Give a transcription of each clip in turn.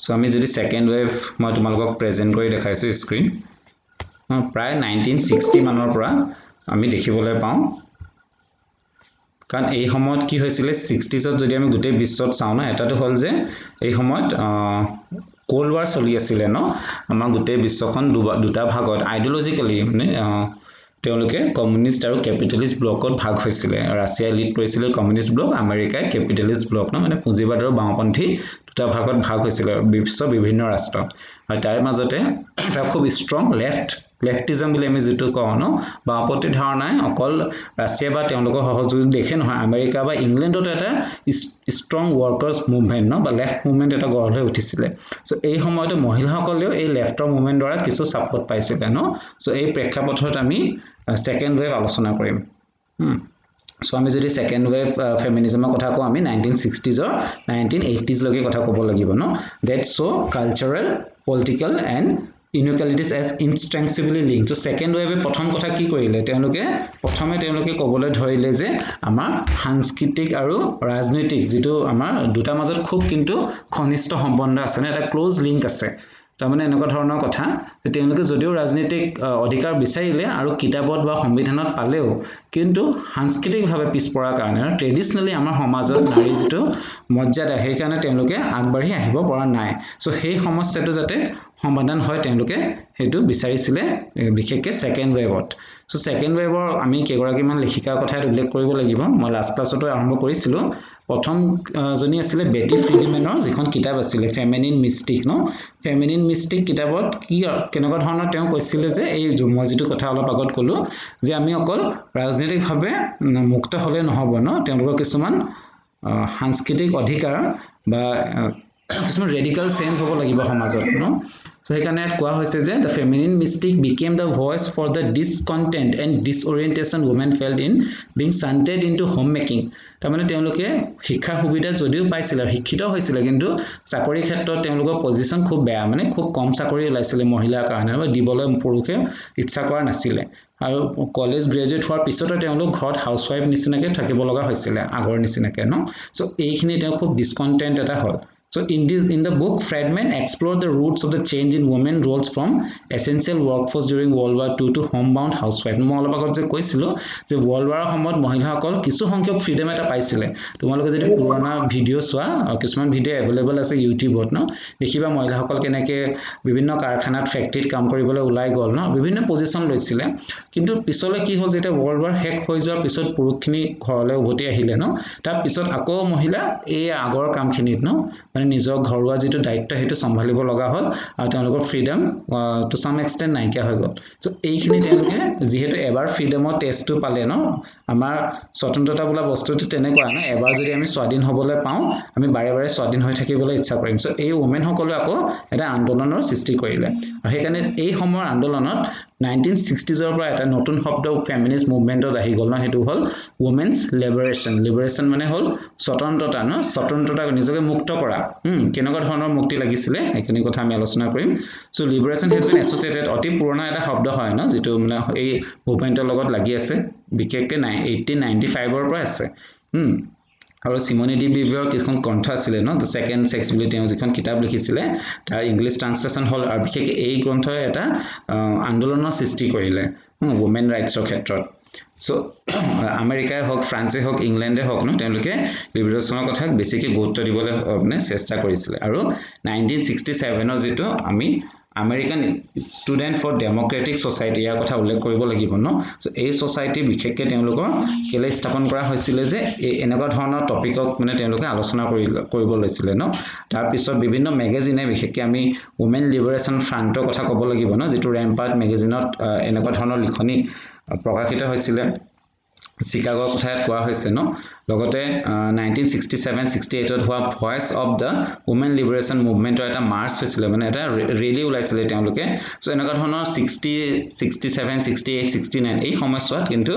So আমি যদি second wave মই তোমালোকক প্ৰেজেন্ট কৰি দেখাইছো স্ক্ৰিন প্ৰায় 1960 মানৰ পৰা আমি দেখিবলৈ পাওঁ কাৰণ এই সময়ত কি হৈছিল 60s যদি আমি গোটেই বিশ্বত চাওঁ না এটাটো হল যে এই সময়ত কোল্ড ওয়াৰ চলি আছিল ন আমাৰ গোটেই বিশ্বখন দুটা ভাগত আইডিওলজিক্যালি মানে তেওঁলোকে কমিউনিষ্ট আৰু ক্যাপিটালিষ্ট ব্লকত ভাগ হৈছিল ৰাছিয়া লিড কৰিছিল কমিউনিষ্ট ব্লক আমেৰিকাই ক্যাপিটালিষ্ট ব্লক ন মানে পুঁজিবাদ আৰু বামপন্থী দুটা ভাগত ভাগ হৈছিল বিশ্বৰ বিভিন্ন ৰাষ্ট্ৰ আৰু তাৰ মাজতে এটা খুব ষ্ট্ৰং লেফটিজম বুলি আমি যেটো কওঁ ন বামপন্থী ধাৰণাই অকল ৰাছিয়া বা তেওঁলোকৰ সহযোগী দেখে নহয় আমেৰিকা বা ইংলেণ্ডত এটা ষ্ট্ৰং ওয়াৰ্কাৰ্স মুভমেন্ট ন বা লেফট মুভমেন্ট এটা গঢ় লৈ উঠিছিল সো এই সময়তে মহিলাসকলেও এই লেফটৰ মুভমেন্ট দ্বাৰা কিছু সাপোৰ্ট পাইছিল ন সো এই প্ৰেক্ষাপটত আমি সেকেন্ড ওয়েভ আলোচনা কৰিম সো আমি যদি সেকেন্ড ওয়েভ ফেমিনিজমৰ কথা কওঁ আমি 1960s or 1980s লৈকে কথা ক'ব লাগিব ন that so cultural political and inequalities as intrinsically linked so second wave প্ৰথম কথা কি কৰিলে তেওঁলোকে ক'বলৈ ধৰিলে যে আমাৰ সাংস্কৃতিক আৰু ৰাজনৈতিক যেটো আমাৰ দুটা মাজত খুব কিন্তু ঘনিষ্ঠ সম্বন্ধ আছে না এটা ক্লোজ লিংক আছে তাৰমানে এনেকুৱা ধৰণৰ কথা যে তেওঁলোকে যদিও ৰাজনৈতিক অধিকাৰ বিচাৰিলে আৰু কিতাপত বা সংবিধানত পালেও কিন্তু সাংস্কৃতিকভাৱে পিছপৰা কাৰণে ট্ৰেডিশনালি আমাৰ সমাজত নাৰী যেটো মৰ্যাদা সেই কাৰণে তেওঁলোকে আগবাঢ়ি আহিব পৰা নাই সো সেই সমস্যাটো যাতে সমাধান হয় তেওঁলোকে হেতু বিচাৰিছিলে বিশেষকৈ সেকেন্ড ওয়েভত সো সেকেন্ড ওয়েভৰ আমি কেগৰাকীমান লেখিকাৰ কথা উল্লেখ কৰিব লাগিব মই লাষ্ট ক্লাছতো আৰম্ভ কৰিছিলো প্ৰথম জনী আছিল বেটি ফ্ৰিডমেনৰ যিখন কিতাপ আছিল ফেমিনিন মিষ্টিক ন ফেমিনিন মিষ্টিক কিতাপত কি কেনেকুৱা ধৰণৰ তেওঁ কৈছিল যে এই মই যেটো কথা অলপ আগত কলো যে আমি অকল ৰাজনৈতিকভাৱে মুক্ত হলে নহব ন তেওঁলোকৰ কিছুমান সাংস্কৃতিক অধিকাৰ বা কিছুমান ৰেডিকেল চেঞ্জ হ'ব লাগিব সমাজত ন So সেইকাৰণে কোৱা হৈছে যে the feminine mystic became the voice for the discontent and disorientation women felt in being shunted into homemaking তাৰমানে তেওঁলোকে শিক্ষা সুবিধা যদিও পাইছিল শিক্ষিত হৈছিল কিন্তু চাকৰি ক্ষেত্ৰত তেওঁলোকৰ পজিশন খুব বেয়া মানে খুব কম চাকৰি ওলাইছিল মহিলাৰ কাৰণে বা দিবলৈ পুৰুষে ইচ্ছা কৰা নাছিল আৰু কলেজ গ্ৰেজুৱেট হোৱাৰ পিছতো তেওঁলোক ঘৰত হাউসৱাইফ নিচিনাকৈ থাকিব লগা হৈছিল আগৰ নিচিনাকৈ ন সো এইখিনি তেওঁ খুব ডিসকন্টেন্ট এটা হ'ল So in the book, Friedman explored the roots of the change in women roles from essential workforce during World War II to homebound housewife. মই অলপ আগত যে কৈছিলো যে World War সময়ত মহিলাসকল কিছু সংখ্যক ফ্ৰীডম এটা পাইছিলে তোমালোকে যদি পুৰণা ভিডিও চোৱা কিছুমান ভিডিও এভেইলেবল আছে ইউটিউবত ন দেখিবা মহিলাসকল কেনেকৈ বিভিন্ন কাৰখানাত ফ্যাক্টৰীত কাম কৰিবলৈ ওলাই গল ন বিভিন্ন পজিশন লৈছিলে কিন্তু পিছলৈ কি হ'ল যেতিয়া World War শেষ হৈ যোৱাৰ পিছত পুৰুষখিনি ঘৰলৈ উভতি আহিলে ন তাৰ পিছত আকৌ মহিলা এই আগৰ কামখিনিত ন নিজৰ ঘৰুৱা যেটো দায়িত্ব হেতু সম্ভালিব লগা হ'ল আৰু তেওঁলোকৰ ফ্ৰীডম টু সাম এক্সটেন্ট নাইকিয়া হৈ গল সো এইখিনি তেওঁলোকে যেহেতু এবাৰ ফ্ৰীডমৰ টেষ্টটো পালে ন আমাৰ স্বতন্ত্ৰতা বোলা বস্তুটো তেনেকুৱা না এবাৰ যদি আমি স্বাধীন হ'বলৈ পাওঁ আমি বাৰে বাৰে স্বাধীন হৈ থাকিবলৈ ইচ্ছা কৰিম সো এই ওমেন সকলে আকৌ এটা আন্দোলনৰ সৃষ্টি কৰিলে আৰু সেইকাৰণে এই সময়ৰ আন্দোলনত 1960s ৰ পৰা এটা নতুন শব্দ ফেমিনিষ্ট মুভমেন্টত আহি গল ন হেতু হ'ল women's liberation মানে হ'ল স্বতন্ত্ৰতা ন স্বতন্ত্ৰতা নিজকে মুক্ত কৰা কেনেকুৱা ধৰণৰ মুক্তি লাগিছিলে এইখিনি কথা আমি আলোচনা কৰিম so liberation has been associated অতি পুৰণা এটা শব্দ হয় ন যেটো মানে এই মুভমেন্টৰ লগত লাগি আছে বিশেষকৈ 1895 ৰ পৰা আছে আৰু সিমনি ডি বিভিয়ৰ কিছুমান কণ্ঠ আছিল ন দ্য সেকেন্ড সেক্স বুলি তেওঁ যিখন কিতাপ লিখিছিলে তাৰ ইংলিছ ট্ৰান্সলেচন হ'ল আৰু বিশেষকৈ এই গ্ৰন্থই এটা আন্দোলনৰ সৃষ্টি কৰিলে ওমেন ৰাইটছৰ ক্ষেত্ৰত সো আমেৰিকাই হওক ফ্ৰান্সে হওক ইংলেণ্ডে হওক ন তেওঁলোকে লিবাৰেশনৰ কথা বেছিকৈ গুৰুত্ব দিবলৈ মানে চেষ্টা কৰিছিল আৰু 1967 ৰ যেটো আমি American student for democratic society ইয়াৰ কথা উল্লেখ কৰিব লাগিব ন সো এই সোসাইটি বিশেষকৈ তেওঁলোকৰ কেলে স্থাপন কৰা হৈছিল যে এনেকুৱা ধৰণৰ টপিকক মানে তেওঁলোকে আলোচনা কৰিব লৈছিল ন তাৰ পিছত বিভিন্ন মেগাজিনে বিশেষকৈ আমি ওমেন লিবাৰেশন ফ্ৰণ্টৰ কথা ক'ব লাগিব ন যেটো ৰেম্পাৰ্ট মেগাজিনত এনেকুৱা ধৰণৰ লিখনি প্ৰকাশিত হৈছিল চিকাগোৰ কথা কোৱা হৈছে ন লগতে 1967-68 ত হোৱা voice of the women liberation মুভমেন্টৰ এটা মাৰ্চ হৈছিল মানে এটা ৰেলী ওলাইছিল তেওঁলোকে সো এনেকুৱা ধৰণৰ 60 67 68 69 এই সময়ছোৱাত কিন্তু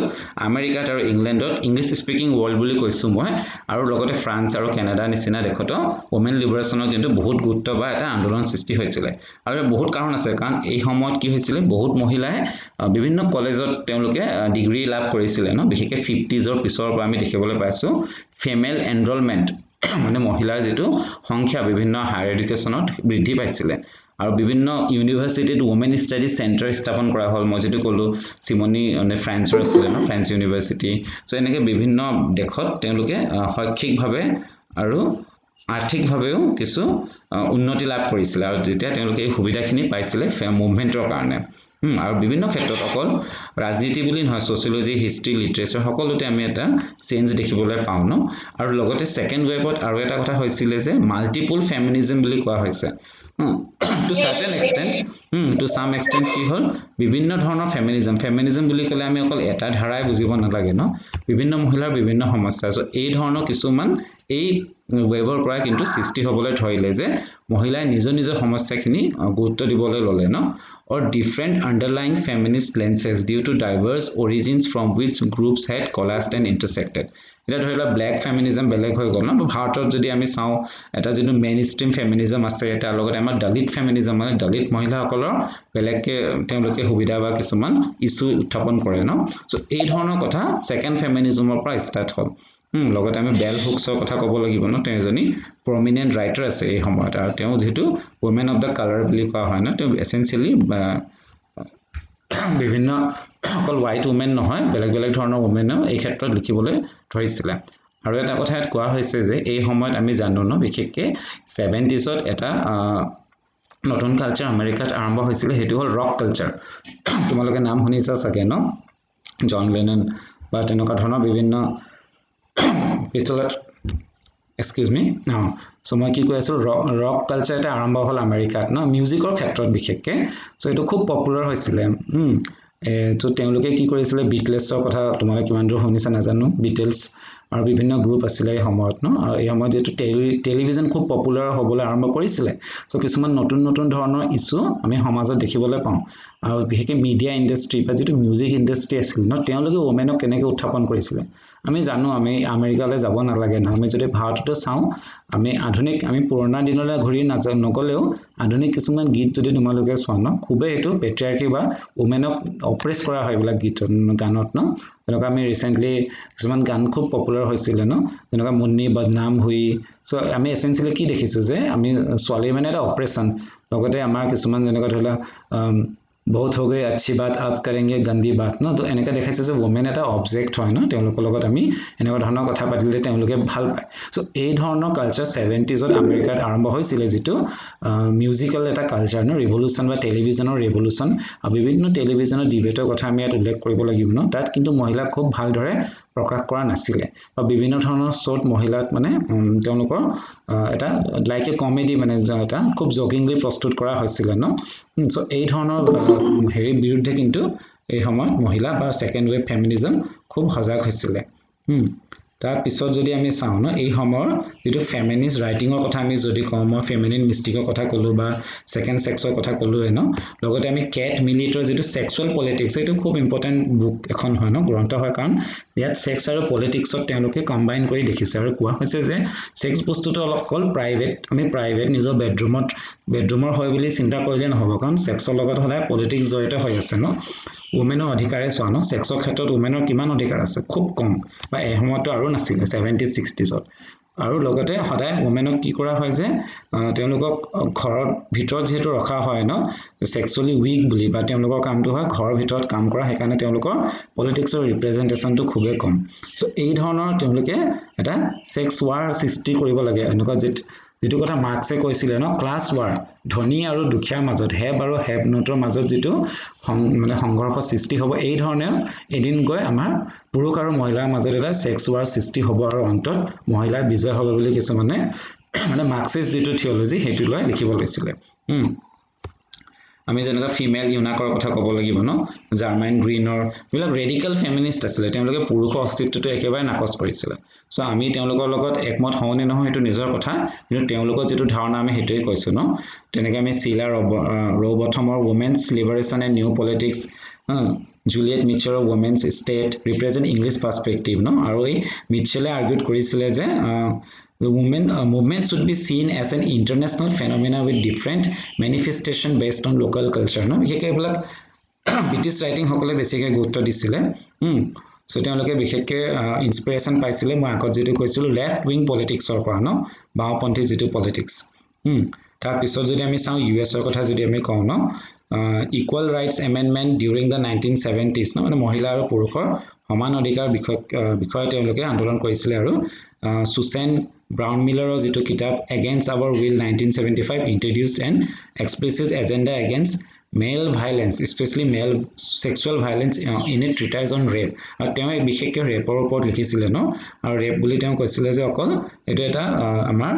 আমেৰিকাত আৰু ইংলেণ্ডত ইংলিছ স্পিকিং ওয়াৰ্ল্ড বুলি কৈছো মই আৰু লগতে ফ্ৰান্স আৰু কানাডা নিচিনা দেশতো ওমেন লিবাৰেশনৰ কিন্তু বহুত গুৰুত্ব বা এটা আন্দোলন সৃষ্টি হৈছিল আৰু বহুত কাৰণ আছে কাৰণ এই সময়ত কি হৈছিল বহুত মহিলাই বিভিন্ন কলেজত তেওঁলোকে ডিগ্ৰী লাভ কৰিছিল ন বিশেষকৈ 50s ৰ পিছৰ পৰা আমি দেখিবলৈ পাইছো ফিমেল এনৰোলমেন্ট মানে মহিলাৰ যেটো সংখ্যা বিভিন্ন হায়াৰ এডুকেশ্যনত বৃদ্ধি পাইছিলে আৰু বিভিন্ন ইউনিভাৰ্সিটিত ওমেন ষ্টাডি চেণ্টাৰ স্থাপন কৰা হ'ল মই যেটো ক'লো সিমনি মানে ফ্ৰান্সৰ আছিলে ন ফ্ৰান্স ইউনিভাৰ্সিটি সো এনেকে বিভিন্ন দেশত তেওঁলোকে শৈক্ষিকভাৱে আৰু আৰ্থিকভাৱেও কিছু উন্নতি লাভ কৰিছিল আৰু যেতিয়া তেওঁলোকে এই সুবিধাখিনি পাইছিলে মুভমেন্টৰ কাৰণে আৰু বিভিন্ন ক্ষেত্ৰত অকল ৰাজনীতি বুলি নহয় সোশিয়োলজি হিষ্ট্ৰি লিটাৰেচাৰ সকলোতে আমি এটা চেঞ্জ দেখিবলৈ পাওঁ ন আৰু লগতে সেকেন্ড ৱেভত আৰু এটা কথা হৈছিল যে মাল্টিপল ফেমিনিজম বুলি কোৱা হৈছে to certain extent to some extent কি হল বিভিন্ন ধৰণৰ ফেমিনিজম বুলি ক'লে আমি অকল এটা ধাৰাই বুজিব নালাগে ন বিভিন্ন মহিলাৰ বিভিন্ন সমস্যা সো এই ধৰণৰ কিছুমান এই ৱেভৰ পৰা কিন্তু সৃষ্টি হ'বলৈ ধৰিলে যে মহিলাই নিজৰ সমস্যাখিনি গুৰুত্ব দিবলৈ ল'লে ন or different underlying feminist lenses due to diverse origins from which groups had coalesced and intersected এটা ধৰিলা ব্ল্যাক ফেমিনিজম বেলেগ হৈ গ'ল ন ভাৰতত যদি আমি চাও এটা যেটো মেইনষ্ট্ৰীম ফেমিনিজম আছে এটা লগত আমাৰ দলিত ফেমিনিজম মানে দলিত মহিলাসকলৰ বেলেগকে তেওঁলোকে সুবিধা বা কিছুমান ইস্যু উত্থাপন কৰে ন সো এই ধৰণৰ কথা সেকেন্ড ফেমিনিজমৰ পৰা ষ্টাৰ্ট হ'ল লগতে আমি বেল হুকছৰ কথা ক'ব লাগিব ন তেওঁ এজনী প্ৰমিনেন্ট ৰাইটাৰ আছে এই সময়ত আৰু তেওঁ যেটো ওমেন অফ দা কালাৰ বুলি কোৱা হয় ন তেওঁ এসেনশিয়ালি বিভিন্ন অকল হোৱাইট ওমেন নহয় বেলেগ ধৰণৰ ওমেনও এই ক্ষেত্ৰত লিখিবলৈ ধৰিছিল আৰু এটা কথা ইয়াত কোৱা হৈছে যে এই সময়ত আমি জানো ন বিশেষকৈ 70sত এটা নতুন কালচাৰ আমেৰিকাত আৰম্ভ হৈছিল হেতু হ'ল ৰক কালচাৰ তোমালোকে নাম শুনিছা চাগে ন জন লেনন বা তেনেকুৱা ধৰণৰ বিভিন্ন excuse me so মই কি কৈ আছো ৰক কালচাৰ এটা আৰম্ভ হ'ল আমেৰিকাত ন মিউজিকৰ ক্ষেত্ৰত বিশেষকৈ সো এটো খুব পপুলাৰ হৈছিল তো তেওঁলোকে কি কৰিছিল বিটলেছৰ কথা তোমালোকে কিমান দূৰ শুনিছা নাজানো বিটলছ আৰু বিভিন্ন গ্ৰুপ আছিল এই সময়ত ন আৰু এই সময়ত যেটো টেলিভিজন খুব পপুলাৰ হ'বলৈ আৰম্ভ কৰিছিল সো কিছুমান নতুন ধৰণৰ ইস্যু আমি সমাজত দেখিবলৈ পাওঁ আৰু বিশেষকৈ মিডিয়া ইন্ডাষ্ট্ৰি বা যেটো মিউজিক ইন্ডাষ্ট্ৰি আছিল ন তেওঁলোকে ওমেনক কেনেকৈ উত্থাপন কৰিছিল আমি জানো আমি আমেৰিকালৈ যাব নালাগে না আমি যদি ভাৰততে চাও আমি পুৰণা দিনলৈ ঘূৰি নগলেও আধুনিক কিছুমান গীত যদি তোমালোকে চোৱা ন খুবেই এটো পেট্ৰিয়াৰ্কি বা ওমেনক অপ্ৰেছ কৰা হয় বিলাক গানত ন তেনেকুৱা আমি ৰিসেন্টলি কিছুমান গান খুব পপুলাৰ হৈছিল ন তেনেকুৱা মুন্নি বদনাম হুই সো আমি এসেনশিয়ালি কি দেখিছো যে আমি ছোৱালী মানে এটা অপাৰেশন লগতে আমাৰ কিছুমান যেনেকুৱা ধৰিলা বহুত हो गई अच्छी बात आप करेंगे गंदी बात ন তো এনেকা দেখাইছে যে ওমেন এটা অবজেক্ট হয় ন তেওঁলোকৰ লগত আমি এনেকুৱা ধৰণৰ কথা পাতিলে তেওঁলোকে ভাল পায় সো এই ধৰণৰ কালচাৰ 70sত আমেৰিকাত আৰম্ভ হৈছিল যেটো মিউজিক্যাল এটা কালচাৰ ন ৰিভলিউশন বা টেলিভিজনৰ ৰিভলিউশন আৰু বিভিন্ন টেলিভিজনৰ ডিবেটৰ কথা আমি ইয়াত উল্লেখ কৰিব লাগিব ন তাত কিন্তু মহিলা খুব ভালদৰে প্ৰকাশ কৰা নাছিলে বা বিভিন্ন ধৰণৰ শোত মহিলাক মানে তেওঁলোকৰ এটা লাইক এ কমেডি মানে এটা খুব জকিংলি প্ৰস্তুত কৰা হৈছিল ন সো এই ধৰণৰ হেৰি বিৰুদ্ধে কিন্তু এই সময়ত মহিলা বা সেকেন্ড ওয়েভ ফেমিনিজম খুব সজাগ হৈছিল তাৰ পিছত যদি আমি চাও ন এই সময়ৰ যেটো ফেমিনিষ্ট ৰাইটিংৰ কথা আমি যদি কওঁ মই ফেমিনিন মিষ্টিকৰ কথা ক'লো বা সেকেন্ড সেক্সৰ কথা ক'লো ন লগতে আমি কেট মিলিটৰ যেটো সেক্সুৱেল পলিটিক্স এটো খুব ইম্পৰ্টেন্ট বুক এখন হয় ন গ্ৰন্থ হয় কাৰণ ইয়াত সেক্স আৰু পলিটিক্সত তেওঁলোকে কম্বাইন কৰি দেখিছে আৰু কোৱা হৈছে যে সেক্স বস্তুটো অকল প্ৰাইভেট নিজৰ বেডৰুমৰ হয় বুলি চিন্তা কৰিলে নহব কাৰণ সেক্সৰ লগত হলে পলিটিক্স জড়িত হৈ আছে ন ওমেনৰ অধিকাৰে চোৱা ন সেক্সৰ ক্ষেত্ৰত ওমেনৰ কিমান অধিকাৰ আছে খুব কম বা এই সময়তো আৰু নাছিল 70s 60sত আৰু লগতে সদায় ওমেনক কি কৰা হয় যে তেওঁলোকক ঘৰৰ ভিতৰত যেটো ৰখা হয় ন সেক্সুৱেলি উইক বুলি বা তেওঁলোকৰ কামটো হয় ঘৰৰ ভিতৰত কাম কৰা সেইকাৰণে তেওঁলোকৰ পলিটিক্সৰ ৰিপ্ৰেজেন্টেশনটো খুবেই কম সো এই ধৰণৰ তেওঁলোকে এটা সেক্স ওয়াৰ সৃষ্টি কৰিব লাগে এনেকুৱা যেটো কথা মাৰ্কসে কৈছিল ন ক্লাছ ওয়াৰ ধনী আৰু দুখীয়াৰ মাজত হেব আৰু হেব নটৰ মাজত যেটো মানে সংঘৰ্ষ সৃষ্টি হ'ব এই ধৰণে এদিন গৈ আমাৰ পুৰুষ আৰু মহিলাৰ মাজত এটা সেক্স ওয়াৰ সৃষ্টি হ'ব আৰু অন্তত মহিলাৰ বিজয় হ'ব বুলি কিছুমানে মানে মাৰ্কসিস যেটো থিওলজি হেতু লৈ লিখিব লৈছিল আমি যেনেকা ফিমেল ইউনাকৰ কথা ক'ব লাগিব ন জাৰ্মান গ্ৰীনৰ বিলাক ৰেডিকেল ফেমিনিষ্ট আছিল তেওঁলোকে পুৰুষৰ অস্তিত্বটো একেবাৰে নাকচ কৰিছিল সো আমি তেওঁলোকৰ লগত একমত হওনে নহয় এটো নিজৰ কথা কিন্তু তেওঁলোকৰ যেটো ধাৰণা আমি হেতুই কৈছো ন তেনেকৈ আমি সিলা ৰবথমৰ women's liberation and new politics Juliet মিচেলৰ women's estate represent English perspective ন আৰু এই মিচেলে আৰ্গুড কৰিছিল যে the movement should be seen as an international phenomena with different manifestation based on local culture no বিশেষকৈ এইবিলাক ব্ৰিটিছ ৰাইটিং সকলে বেছিকৈ গুৰুত্ব দিছিলে সো তেওঁলোকে বিশেষকৈ ইনস্পিৰেশ্যন পাইছিলে মই আগত যেটো কৈছিলোঁ লেফ্ট উইং পলিটিক্সৰ পৰা ন বাওঁপন্থী যেটো পলিটিক্স তাৰ পিছত যদি আমি চাওঁ ইউএছৰ কথা যদি আমি কওঁ ন equal rights amendment during the 1970s ন মানে মহিলা আৰু পুৰুষৰ সমান অধিকাৰ বিষয়ে তেওঁলোকে আন্দোলন কৰিছিলে আৰু সুচেন ব্ৰাউন মিলাৰৰ যেটো কিতাপ against our will 1975 introduced an explicit agenda against male violence especially male sexual violence in a treatise on rape আৰু তেওঁ বিশেষকৈ ৰেপৰ ওপৰত লিখিছিলে ন আৰু ৰেপ বুলি তেওঁ কৈছিলে যে অকল এটো এটা আমাৰ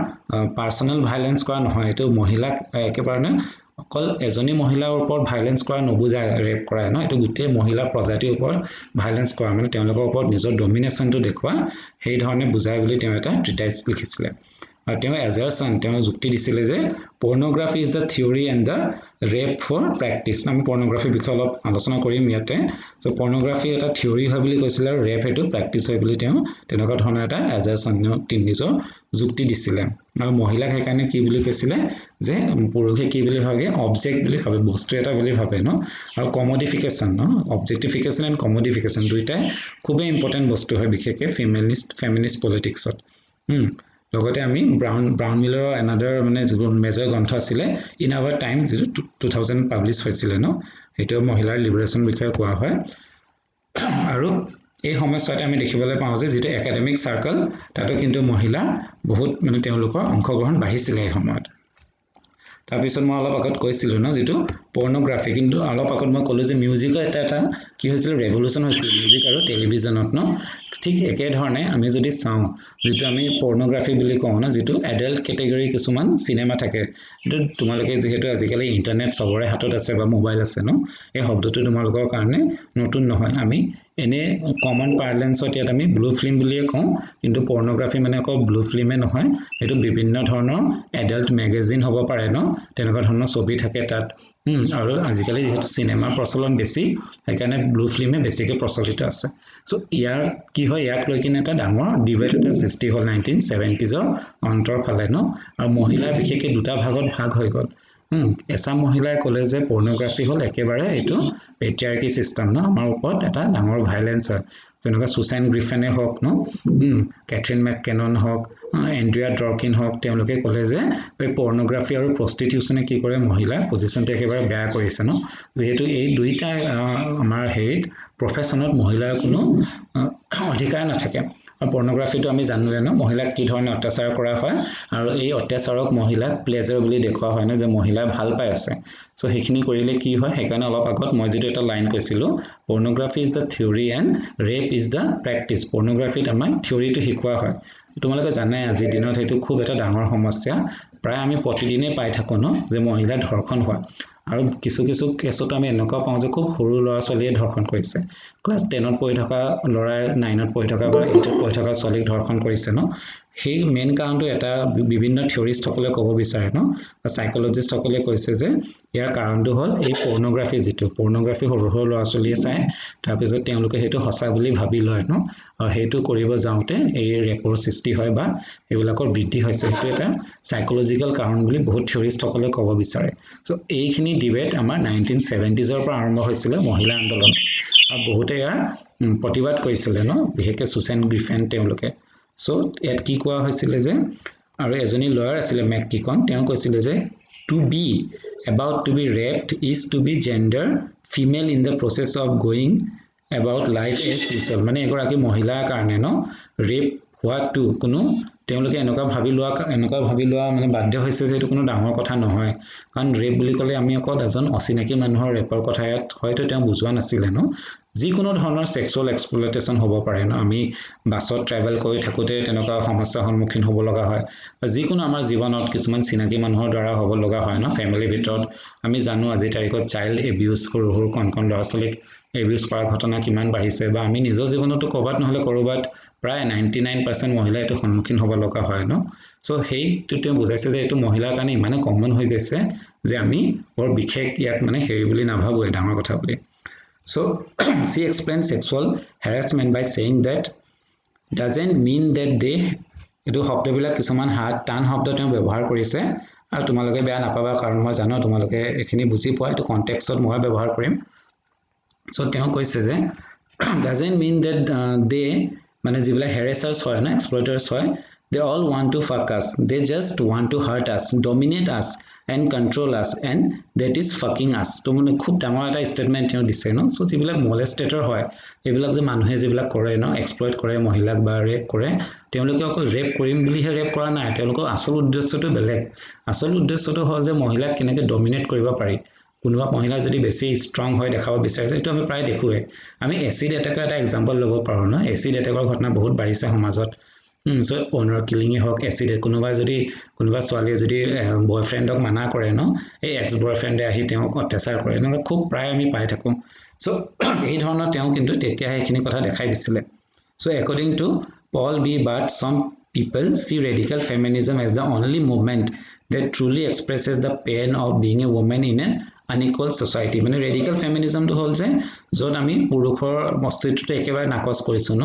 পাৰ্সোনাল ভায়োলেন্স কৰা নহয় এটো মহিলাক একেবাৰে অকল এজনী মহিলাৰ ওপৰত ভায়োলেন্স কৰা নবুজায় ৰেপ কৰা ন এটো গোটেই মহিলা প্ৰজাতিৰ ওপৰত ভায়োলেন্স কৰা মানে তেওঁলোকৰ ওপৰত নিজৰ ডমিনেশ্যনটো দেখুৱা সেই ধৰণে বুজায় বুলি তেওঁ এটা ট্ৰিটাইজ লিখিছিলে আৰু তেওঁ এজাৰছন তেওঁ যুক্তি দিছিলে যে pornography is the theory and the rape for practice আমি পৰ্নোগ্ৰাফিৰ বিষয়ে অলপ আলোচনা কৰিম ইয়াতে সো পৰ্নোগ্ৰাফি এটা থিওৰি হয় বুলি কৈছিল আৰু ৰেপ এটো প্ৰেক্টিছ হয় বুলি তেওঁ তেনেকুৱা ধৰণৰ এটা এজাৰছন নিজৰ যুক্তি দিছিলে আৰু মহিলাক সেইকাৰণে কি বুলি কৈছিলে যে পুৰুষে কি বুলি ভাবে অবজেক্ট বুলি ভাবে বস্তু এটা বুলি ভাবে ন আৰু কমোডিফিকেশ্যন ন অবজেক্টিফিকেশ্যন এণ্ড কমোডিফিকেশ্যন দুইটাই খুবেই ইম্পৰ্টেণ্ট বস্তু হয় বিশেষকৈ ফেমিনিষ্ট পলিটিক্সত লগতে আমি ব্ৰাউন মিলাৰৰ এনাদাৰ মানে যিটো মেজৰ গ্ৰন্থ আছিলে ইন আৱাৰ টাইম যিটো 2000 পাব্লিছ হৈছিলে ন সেইটো মহিলাৰ লিবাৰেশ্যন বিষয়ে কোৱা হয় আৰু এই সময়ছোৱাতে আমি দেখিবলৈ পাওঁ যে যেটো একাডেমিক সাৰ্কেল তাতো কিন্তু মহিলা বহুত মানে তেওঁলোকৰ অংশগ্ৰহণ বাঢ়িছিলে এই সময়ত তাৰপিছত মই অলপ আগত কৈছিলো ন যেটো পৰ্নোগ্ৰাফি কিন্তু অলপ আগত মই ক'লো যে মিউজিকৰ এটা কি হৈছিল ৰেভলিউচন হৈছিল মিউজিক আৰু টেলিভিজনত ন ঠিক একে ধৰণে আমি যদি চাওঁ যেটো আমি পৰ্নোগ্ৰাফি বুলি কওঁ না যেটো এডাল্ট কেটেগৰী কিছুমান সিনেমা থাকে এটো তোমালোকে যেহেতু আজিকালি ইন্টাৰনেট সবৰে হাতত আছে বা মোবাইল আছে ন এই শব্দটো তোমালোকৰ কাৰণে নতুন নহয় আমি এনে কমন পাৰ্লেন্সত ইয়াত আমি ব্লু ফিল্ম বুলিয়ে কওঁ কিন্তু পৰ্নোগ্ৰাফি মানে অকল ব্লু ফিল্মে নহয় এটো বিভিন্ন ধৰণৰ এডাল্ট মেগাজিন হ'ব পাৰে ন তেনেকুৱা ধৰণৰ ছবি থাকে তাত আৰু আজিকালি যেহেতু সিনেমাৰ প্ৰচলন বেছি সেইকাৰণে ব্লু ফিল্মে বেছিকৈ প্ৰচলিত আছে সো ইয়াৰ কি হয় ইয়াক লৈ কিনে এটা ডাঙৰ ডিবেট এটা সৃষ্টি হ'ল 1970sৰ অন্তৰ ফালে ন আৰু মহিলা বিশেষকৈ দুটা ভাগত ভাগ হৈ গ'ল এছাম মহিলাই ক'লে যে পৰ্নোগ্ৰাফি হ'ল একেবাৰে এইটো পেট্ৰিয়াৰ্কি সিস্টেম ন আমাৰ ওপৰত এটা ডাঙৰ ভায়োলেন্স হয় যেনেকুৱা সুচেন গ্ৰিফেনে হওক ন কেথৰিন মেককেনন হওক এন্ড্ৰিয়া ড্ৰকিন হওক তেওঁলোকে ক'লে যে এই পৰ্নোগ্ৰাফি আৰু প্ৰষ্টিটিউচনে কি কৰে মহিলাৰ পজিশনটো একেবাৰে বেয়া কৰিছে ন যেহেতু এই দুইটা আমাৰ হেৰিত প্ৰফেশনত মহিলাৰ কোনো অধিকাৰ নাথাকে আৰু পৰ্নোগ্ৰাফিটো আমি জানোৱে ন মহিলাক কি ধৰণে অত্যাচাৰ কৰা হয় আৰু এই অত্যাচাৰক মহিলাক প্লেজাৰ বুলি দেখুওৱা হয় ন যে মহিলা ভাল পাই আছে সো সেইখিনি কৰিলে কি হয় সেইকাৰণে অলপ আগত মই যেটো এটা লাইন কৈছিলো pornography is the theory and rape is the practice পৰ্নোগ্ৰাফিত আমাৰ থিওৰিটো শিকোৱা হয় তোমালোকে জানে আজিৰ দিনত সেইটো খুব এটা ডাঙৰ সমস্যা প্ৰায় আমি প্ৰতিদিনে পাই থাকো ন যে মহিলা ধৰ্ষণ হয় আৰু কিছু কেছতো আমি এনেকুৱা পাওঁ যে খুব সৰু ল'ৰা ছোৱালীয়ে ধৰ্ষণ কৰিছে ক্লাছ 10ত পঢ়ি থকা ল'ৰাই 9ত পঢ়ি থকা বা 8ত পঢ়ি থকা ছোৱালীক ধৰ্ষণ কৰিছে ন সেই মেইন কাৰণটো এটা বিভিন্ন থিওৰিষ্টসকলে ক'ব বিচাৰে ন সাইকোলজিষ্টসকলে কৈছে যে ইয়াৰ কাৰণটো হ'ল এই পৰ্নোগ্ৰাফি যেটো পৰ্নোগ্ৰাফি সৰু ল'ৰা ছোৱালীয়ে চায় তাৰপিছত তেওঁলোকে সেইটো সঁচা বুলি ভাবি লয় ন আৰু সেইটো কৰিব যাওঁতে এই ৰেপৰ সৃষ্টি হয় বা এইবিলাকৰ বৃদ্ধি হৈছে সেইটো এটা সাইকোলজিক্যাল কাৰণ বুলি বহুত থিওৰিষ্টসকলে ক'ব বিচাৰে সো এইখিনি ডিবেট আমাৰ 1970sৰ পৰা আৰম্ভ হৈছিল মহিলা আন্দোলন আৰু বহুতে ইয়াৰ প্ৰতিবাদ কৰিছিলে ন বিশেষকৈ সুচেন গ্ৰিফেন তেওঁলোকে সো ইয়াত কি কোৱা হৈছিলে যে আৰু এজনী লয়াৰ আছিলে মেককিকন তেওঁ কৈছিলে যে to be about to be raped is to be gender female in the process of going about life as usual মানে এগৰাকী মহিলাৰ কাৰণে ন ৰেপ হোৱাটো কোনো তেওঁলোকে এনেকুৱা ভাবি লোৱা মানে বাধ্য হৈছে যে এইটো কোনো ডাঙৰ কথা নহয় কাৰণ ৰেপ বুলি ক'লে আমি অকল এজন অচিনাকি মানুহৰ ৰেপৰ কথা ইয়াত হয়তো তেওঁ বুজোৱা নাছিলে ন যিকোনো ধৰণৰ সেক্সুৱেল এক্সপ্লইটেশ্যন হ'ব পাৰে ন আমি বাছত ট্ৰেভেল কৰি থাকোতে তেনেকুৱা সমস্যাৰ সন্মুখীন হ'ব লগা হয় যিকোনো আমাৰ জীৱনত কিছুমান চিনাকি মানুহৰ দ্বাৰা হ'ব লগা হয় ন ফেমিলিৰ ভিতৰত আমি জানো আজি তাৰিখত চাইল্ড এবিউজ সৰু কণ ল'ৰা ছোৱালীক এবিউজ কৰাৰ ঘটনা কিমান বাঢ়িছে বা আমি নিজৰ জীৱনতো ক'ৰবাত নহলে ক'ৰবাত প্ৰায় 99% মহিলা এটো সন্মুখীন হ'ব লগা হয় ন সো সেইটো তেওঁ বুজাইছে যে এইটো মহিলাৰ কাৰণে ইমানে কমন হৈ গৈছে যে আমি বৰ বিশেষ ইয়াত মানে হেৰি বুলি নাভাবো এই ডাঙৰ কথা বুলি So, she explained sexual harassment by saying that doesn't mean that they এটো শব্দবিলাক কিছুমান টান শব্দ তেওঁ ব্যৱহাৰ কৰিছে আৰু তোমালোকে বেয়া নাপাবা কাৰণ মই জানো তোমালোকে এখিনি বুজি পোৱা এটো কনটেক্সটত মই ব্যৱহাৰ কৰিম সো তেওঁ কৈছে যে doesn't mean that they মানে যিবিলাক harassers হয় না exploiters হয় they all want to fuck us they just want to hurt us dominate us and control us and that is fucking us তো মানে খুব ডাঙৰ এটা ষ্টেটমেন্ট তেওঁ দিছে ন সো যিবিলাক molestator হয় এইবিলাক যে মানুহে যিবিলাক কৰে ন এক্সপ্লইট কৰে মহিলাক বা ৰেপ কৰে তেওঁলোকে অকল ৰেপ কৰিম বুলিহে ৰেপ কৰা নাই তেওঁলোকৰ আসল উদ্দেশ্যটো বেলেগ আসল উদ্দেশ্যটো হ'ল যে মহিলাক কেনেকৈ ডমিনেট কৰিব পাৰি কোনোবা মহিলা যদি বেছি ষ্ট্ৰং হয় দেখাব বিচাৰিছে এটো আমি প্ৰায় দেখুৱে আমি এসিড এটাকৰ এটা এক্সাম্পল ল'ব পাৰো ন এসিড এটাকৰ ঘটনা বহুত বাঢ়িছে সমাজত সো অনাৰ কিলিং হক এসিড কোনোবা ছোৱালীয়ে যদি বয়ফ্ৰেণ্ডক মানা কৰে ন এই এক্স বয়ফ্ৰেণ্ডে আহি তেওঁক অত্যাচাৰ কৰে এনেকুৱা খুব প্ৰায় আমি পাই থাকোঁ সো এই ধৰণৰ তেওঁ কিন্তু তেতিয়া এইখিনি কথা দেখাই দিছিলে so according to Paul B. Bart some people see radical feminism as the only movement that truly expresses the pain of being a woman in an unequal society মানে radical feminism to হ'ল যে য'ত আমি পুৰুষৰ মস্তিত্বটো একেবাৰে নাকচ কৰিছো ন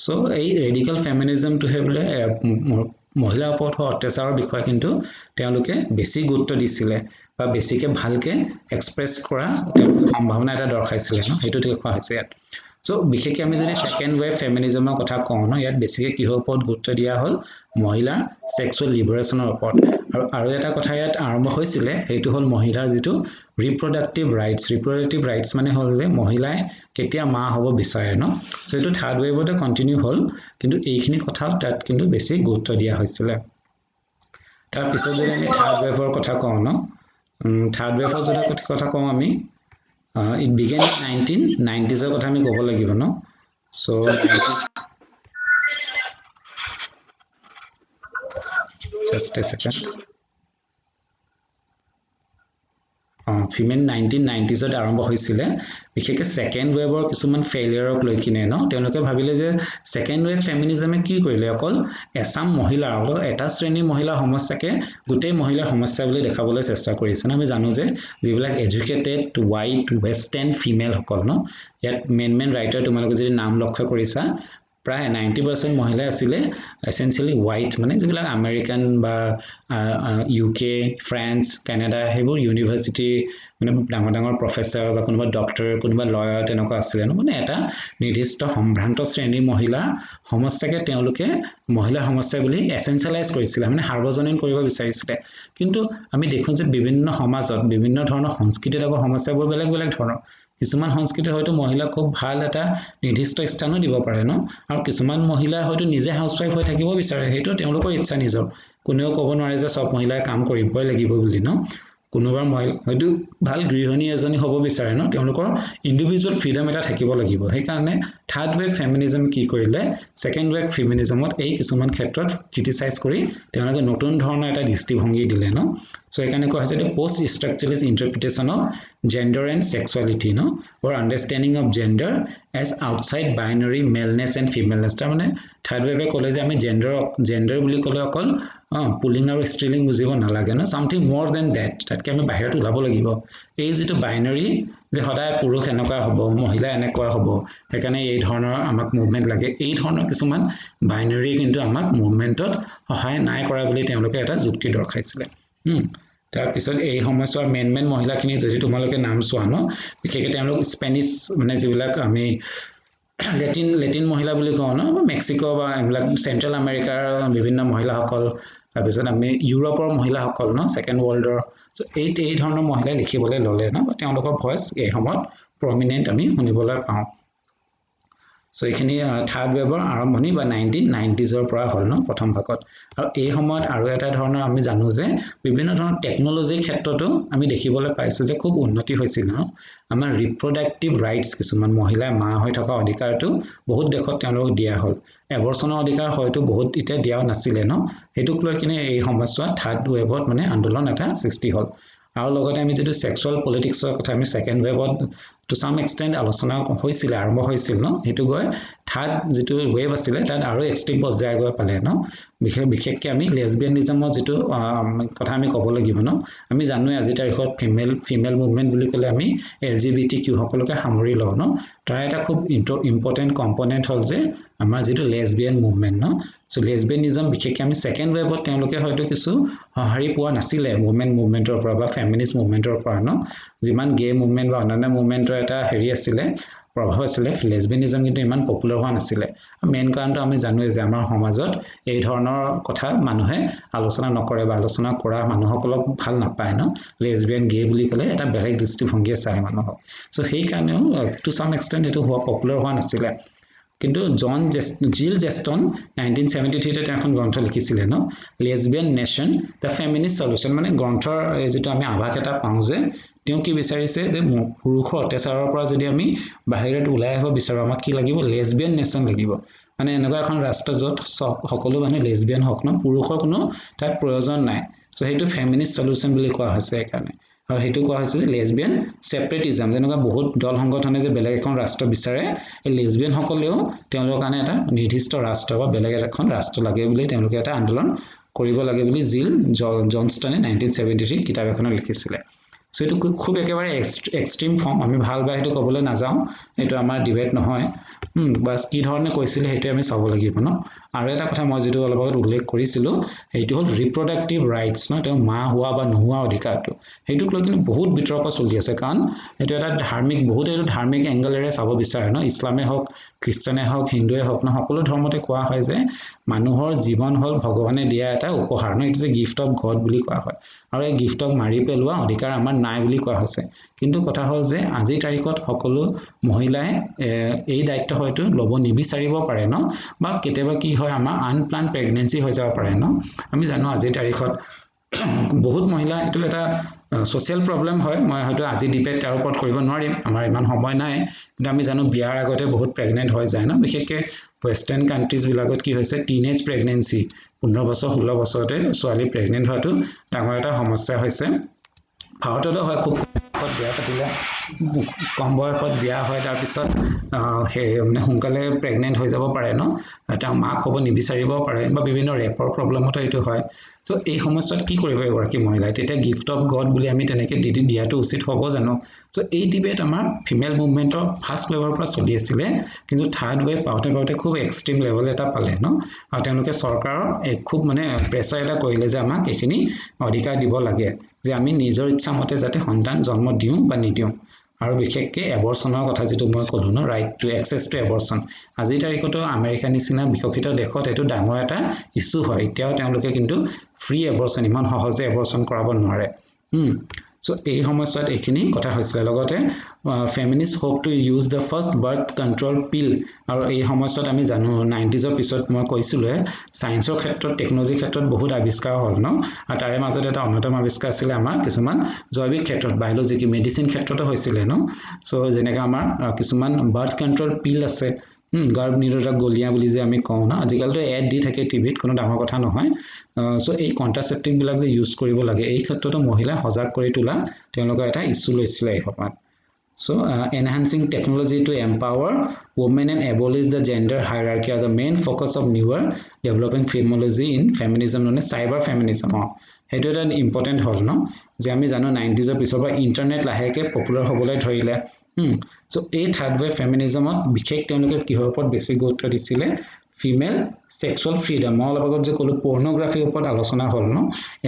so এই radical feminism to হেবলে মহিলা ওপৰত অত্যাচাৰৰ বিষয় কিন্তু তেওঁলোকে বেছি গুৰুত্ব দিছিলে বা বেছিকে ভালকে এক্সপ্ৰেছ কৰা সম্ভাৱনা এটা দৰ্শাইছিলে ন হেতু দেখুৱা হৈছে ইয়াত সো বিশেষকৈ আমি যদি সেকেন্ড ওয়েভ ফেমিনিজমৰ কথা কওঁ ন ইয়াত বেছিকে কিহৰ ওপৰত গুৰুত্ব দিয়া হ'ল মহিলা সেক্সুৱেল লিবাৰেশনৰ ওপৰত আৰু এটা কথা ইয়াত আৰম্ভ হৈছিলে হেতু হ'ল মহিলাৰ যেটো ৰিপ্ৰডাক্টিভ ৰাইটস মানে হ'ল যে মহিলাই কেতিয়া মা হ'ব বিচাৰে ন সো এটো থাৰ্ড ওয়েভতে কন্টিনিউ হ'ল কিন্তু এইখিনি কথা তাত কিন্তু বেছি গুৰুত্ব দিয়া হৈছিলে তাৰ পিছত যদি আমি থাৰ্ড ওয়েভৰ কথা কওঁ ন থাৰ্ড ওয়েভৰ যদি কথা কওঁ আমি it began in 1990s er kotha ami kobo lagibo no so 90s just a second female 1990s ত আৰম্ভ হৈছিলে বিশেষকৈ সেকেন্ড ওয়েভৰ কিছুমান ফেইলিয়ৰক লৈ কিনে ন তেওঁলোকে ভাবিলে যে সেকেন্ড ওয়েভ ফেমিনিজমে কি কৰিলে অকল এসাম মহিলা আৰু এটা শ্ৰেণীৰ মহিলা সমস্যাকে গোটেই মহিলা সমস্যা বুলি দেখাবলৈ চেষ্টা কৰিছে আমি জানো যে যিবিলাক এডুকেটেড হোৱাইট ওয়েস্টাৰ্ণ ফিমেল সকল ন ইয়াত মেন ৰাইটাৰ তোমালোকে যদি নাম লক্ষ্য কৰিছা প্ৰায় 90% মহিলা আছিল এসেনশিয়ালি হোৱাইট মানে যিবিলাক আমেৰিকান বা ইউকে ফ্ৰান্স কানাডা হেবোৰ ইউনিভাৰ্সিটি মানে ডাঙৰ প্ৰফেসৰ বা কোনোবা ডক্টৰ কোনোবা লয়াৰ তেনেকুৱা আছিল মানে এটা নিৰ্দিষ্ট সম্ভ্ৰান্ত শ্ৰেণীৰ মহিলা সমস্যাকে তেওঁলোকে মহিলা সমস্যা বুলি এসেনশিয়ালাইজ কৰিছিল মানে সাৰ্বজনীন কৰিব বিচাৰিছিল কিন্তু আমি দেখোঁ যে বিভিন্ন সমাজত বিভিন্ন ধৰণৰ সংস্কৃতিত আকৌ সমস্যাবোৰ বেলেগ ধৰণৰ কিছুমান সংস্কৃতি হয়তো মহিলা খুব ভাল এটা নিৰ্দিষ্ট স্থানো দিব পাৰে ন আৰু কিছুমান মহিলা হয়তো নিজে হাউসৱাইফ হৈ থাকিব বিচাৰে হেতু তেওঁলোকৰ ইচ্ছা নিজৰ কোনেও ক'ব নোৱাৰে যে সব মহিলাই কাম কৰিবই লাগিব বুলি ন কোনোবা মহিলা হয়তো ভাল গৃহিণী এজনী হ'ব বিচাৰে ন তেওঁলোকৰ ইন্ডিভিজুৱেল ফ্ৰীডম এটা থাকিব লাগিব সেই কাৰণে থাৰ্ড ওয়েভ ফেমিনিজম কি কৰিলে সেকেন্ড ওয়েভ ফেমিনিজমত এই কিছুমান ক্ষেত্ৰত ক্ৰিটিসাইজ কৰি তেওঁলোকে নতুন ধৰণৰ এটা দৃষ্টিভংগী দিলে ন সো এখানে কোৱা হৈছে post structuralist interpretation of gender and sexuality no or understanding of gender as outside binary maleness and femaleness ta mane third wave kole je ami gender বুলি কলে অকল পুলিং আৰু ষ্ট্ৰিলিং বুজিব নালাগে না something more than that তাতকে আমি বাহিৰত ওলাব লাগিব এই যেটো বাইনাৰী যে সদায় পুৰুষ এনেকুৱা হ'ব মহিলা এনেকুৱা হ'ব সেইকাৰণে এই ধৰণৰ আমাক মুভমেন্ট লাগে এই ধৰণৰ কিছুমান বাইনাৰী কিন্তু আমাক মুভমেন্টত সহায় নাই কৰা বুলি তেওঁলোকে এটা যুক্তি দৰ্শাইছিলে তাৰ পিছত এই সময়ছোৱাৰ মেন মহিলাখিনি যদি তোমালোকে নাম চোৱা ন বিশেষকৈ তেওঁলোক স্পেনিছ মানে যিবিলাক আমি লেটিন মহিলা বুলি কওঁ ন মেক্সিকো বা এইবিলাক চেন্ট্ৰেল আমেৰিকাৰ বিভিন্ন মহিলাসকল তাৰ পিছত আমি ইউৰোপৰ মহিলাসকল ন সেকেন্ড ওয়াৰ্ল্ডৰ সো এই ধৰণৰ মহিলা দেখিবলৈ ললে ন তেওঁলোকৰ ভয়েস এই সময়ত প্ৰমিনেন্ট আমি শুনিবলৈ পাওঁ সো এখিনি থাৰ্ড ওয়েভৰ আৰম্ভণি বা 1990s ৰ পৰা হ'ল ন প্ৰথম ভাগত আৰু এই সময়ত আৰু এটা ধৰণৰ আমি জানো যে বিভিন্ন ধৰণৰ টেকনলজিৰ ক্ষেত্ৰতো আমি দেখিবলৈ পাইছো যে খুব উন্নতি হৈছিল ন আমাৰ ৰিপ্ৰডাক্টিভ ৰাইটস কিছুমান মহিলা মা হৈ থকা অধিকাৰটো বহুত দেশত তেওঁলোক দিয়া হ'ল এবৰ্ষনৰ অধিকাৰ হয়তো বহুত এতিয়া দিয়াও নাছিলে ন হেতুক লৈ কিনে এই সমস্যা থাৰ্ড ওয়েভত মানে আন্দোলন এটা সৃষ্টি হ'ল আৰু লগতে আমি যেটো সেক্সুৱেল পলিটিক্সৰ কথা আমি সেকেন্ড ওয়েভত টু সাম এক্সটেন্ট আলোচনা হৈছিল আৰম্ভ হৈছিল ন হেতু গৈ থাৰ্ড যেটো ওয়েভ আছিল তাত আৰু এক্সট্ৰিম পৰ্যায় গৈ পালে ন বিশেষকৈ আমি লেছবিয়ানিজমৰ যেটো কথা আমি ক'ব লাগিব ন আমি জানোই আজি তাৰিখত ফিমেল মুভমেন্ট বুলি ক'লে আমি LGBTQ সকলোকে সামৰি লওঁ ন তাৰ এটা খুব ইম্পৰ্টেন্ট কম্পোনেন্ট হ'ল যে আমাৰ যেটো লেছবিয়ান মুভমেন্ট ন সো লেছবিয়ানিজম বিশেষকৈ আমি সেকেন্ড ওয়েভত তেওঁলোকে হয়তো কিছু সহাৰি পোৱা নাছিলে মুভমেন্টৰ পৰা বা ফেমিনিষ্ট মুভমেন্টৰ পৰা ন যিমান গে মুভমেন্ট বা অন্যান্য মুভমেন্টৰ এটা হেৰি আছিল প্ৰভাৱ আছিলে লেছবিয়ানিজম কিন্তু ইমান পপুলাৰ হোৱা নাছিলে মেইন কাৰণটো আমি জানোৱে যে আমাৰ সমাজত এই ধৰণৰ কথা মানুহে আলোচনা নকৰে বা আলোচনা কৰা মানুহসকলক ভাল নাপায় ন লেছবিয়ান গে বুলি ক'লে এটা বেলেগ দৃষ্টিভংগীয়ে চায় মানুহক সো সেই কাৰণেও টু সাম এক্সটেন্ট এটো হোৱা পপুলাৰ হোৱা নাছিলে কিন্তু জিল জেষ্টন 1973 তে এখন গ্ৰন্থ লিখিছিলে ন lesbian nation the feminist solution মানে গ্ৰন্থৰ যেটো আমি আভাস এটা পাওঁ যে তেওঁ কি বিচাৰিছে যে পুৰুষৰ অত্যাচাৰৰ পৰা যদি আমি বাহিৰত ওলাই আহিব বিচাৰো আমাক কি লাগিব লেছবিয়ান নেশ্যন লাগিব মানে এনেকুৱা এখন ৰাষ্ট্ৰ য'ত সকলো মানুহ লেছবিয়ান হক ন পুৰুষৰ কোনো তাত প্ৰয়োজন নাই সো সেইটো ফেমিনিষ্ট সলিউশন বুলি কোৱা হৈছে এইকাৰণে আৰু হেতু কোৱা হৈছে যে লেছবিয়ান সেপাৰেটিজম যেনেকুৱা বহুত দল সংগঠনে যে বেলেগ এখন ৰাষ্ট্ৰ বিচাৰে এই লেছবিয়ান সকলেও তেওঁলোকৰ কাৰণে এটা নিৰ্দিষ্ট ৰাষ্ট্ৰ বা বেলেগ এখন ৰাষ্ট্ৰ লাগে বুলি তেওঁলোকে এটা আন্দোলন কৰিব লাগে বুলি জিল জনষ্টনে 1973 কিতাপ এখনত লিখিছিলে সো এটো খুব একেবাৰে এক্সট্ৰিম ফৰ্ম আমি ভাল বা হেতু ক'বলৈ নাযাওঁ এটো আমাৰ ডিবেট নহয় বাস কি ধৰণে কৈছিল হেতু আমি চাব লাগিব ন আৰু এটা কথা মই যেটো অলপ আগত উল্লেখ কৰিছিলো হেতু হল ৰিপ্ৰডাক্টিভ ৰাইটস ন তেওঁ মা হোৱা বা নোহোৱা অধিকাৰটো হেতুক লৈ কিন্তু বহুত বিতৰ্ক চলি আছে কাৰণ হেতু এটা ধাৰ্মিক বহুত এটো ধাৰ্মিক এংগলেৰে চাব বিচাৰে ন ইছলামে হওক খ্ৰীষ্টানে হওক হিন্দুৱে হওক ন সকলো ধৰ্মতে কোৱা হয় যে মানুহৰ জীৱন হল ভগৱানে দিয়া এটা উপহাৰ ন it's a gift of God বুলি কোৱা হয় আৰু এই গিফটক মাৰি পেলোৱা অধিকাৰ আমাৰ নাই বুলি কোৱা হৈছে কিন্তু কথা হল যে আজি তাৰিখত সকলো মহিলাই এই দায়িত্ব হয়তো লব নিবিচাৰিব পাৰে ন বা কেতিয়াবা কি হয় আমাৰ আনপ্লান প্ৰেগনেন্সি হৈ যাব পাৰে ন আমি জানো আজি তাৰিখত বহুত মহিলা এটো এটা সোশ্যাল প্ৰবলেম হয় মই হয়তো আজি ডিবেট তাৰ ওপৰত কৰিব নোৱাৰিম আমাৰ ইমান সময় নাই কিন্তু আমি জানো বিয়াৰ আগতে বহুত প্ৰেগনেন্ট হৈ যায় ন বিশেষকৈ ওয়েস্টাৰ্ণ কান্ট্ৰিজ বিলাকত কি হৈছে টিনেজ প্ৰেগনেন্সি 15 বছৰ 16 বছৰতে ছোৱালী প্ৰেগনেন্ট হোৱাটো ডাঙৰ এটা সমস্যা হৈছে ভাৰততো হয় খুব বিয়া পাতিলে কম বয়সত বিয়া হয় তাৰ পিছত মানে সোনকালে প্ৰেগনেন্ট হৈ যাব পাৰে ন এটা মাক হ'ব নিবিচাৰিব পাৰে বা বিভিন্ন ৰেপৰ প্ৰবলেমতো এটো হয় সো এই সমস্যাত কি কৰিব এগৰাকী মহিলাই তেতিয়া গিফট অফ গড বুলি আমি তেনেকে দিয়াটো উচিত হ'ব জানো সো এই ডিবেট আমাৰ ফিমেল মুভমেন্টৰ ফাৰ্স্ট লেভেলৰ পৰা চলি আছিল কিন্তু থাৰ্ড ৱে পাওঁতে খুব এক্সট্ৰিম লেভেল এটা পালে ন আৰু তেওঁলোকে চৰকাৰৰ খুব মানে প্ৰেছাৰ এটা কৰিলে যে আমাক এখিনি অধিকাৰ দিব লাগে যে আমি নিজৰ ইচ্ছা মতে যাতে সন্তান জন্ম দিও বা নিদিও আৰু বিশেষকৈ এবৰ্চনৰ কথা যেটো মই ক'লো ন right to access to abortion আজি তাৰিখতো আমেৰিকা নিচিনা বিকশিত দেশত এটো ডাঙৰ এটা ইস্যু হয় এতিয়াও তেওঁলোকে কিন্তু ফ্ৰী এবৰ্চন ইমান সহজে এবৰ্চন কৰাব নোৱাৰে সো এই সমস্যাত এখিনি কথা হৈছিল লগতে feminist hope to use the first birth control pill আৰু এই সমস্যাত আমি জানো 90s পিছত মই কৈছিলো সায়েন্সৰ ক্ষেত্ৰত টেকনলজিৰ ক্ষেত্ৰত বহুত আৱিষ্কাৰ হ'ল ন আৰু তাৰে মাজত এটা অন্যতম আৱিষ্কাৰ আছিল আমাৰ কিছুমান জৈৱিক ক্ষেত্ৰত বায়োলজি মেডিচিন ক্ষেত্ৰতো হৈছিল ন সো যেনেকৈ আমাৰ কিছুমান বাৰ্থ কন্ট্ৰোল পিল আছে গাৰ্ভ নিৰোধক গলিয়া বুলি যে আমি কওঁ না আজিকালিতো এড দি থাকে টিভিত কোনো ডাঙৰ কথা নহয় সো এই কন্ট্ৰাসেপ্টিভ বিলাক যে ইউজ কৰিব লাগে এই ক্ষেত্ৰতো মহিলা সজাগ কৰি তোলা তেওঁলোকৰ এটা ইস্যু লৈছিল এই সময়ত So, enhancing technology to empower women and abolish the gender hierarchy are the main focus of newer developing feminology in feminism known as cyber feminism. সেইটো এটা ইম্পৰ্টেন্ট হল ন যে আমি জানো 90s পিছৰ পৰা ইন্টাৰনেট লাহেকে পপুলাৰ হ'বলৈ ধৰিলে সো এই থাৰ্ড ৱে ফেমিনিজমত বিশেষ তেওঁলোকে কিহৰ ওপৰত বেছি গুৰুত্ব দিছিলে ফিমেল সেক্সুয়াল ফ্ৰীডম অলপ আগত যে ক'লো পৰ্নোগ্ৰাফিৰ ওপৰত আলোচনা হ'ল ন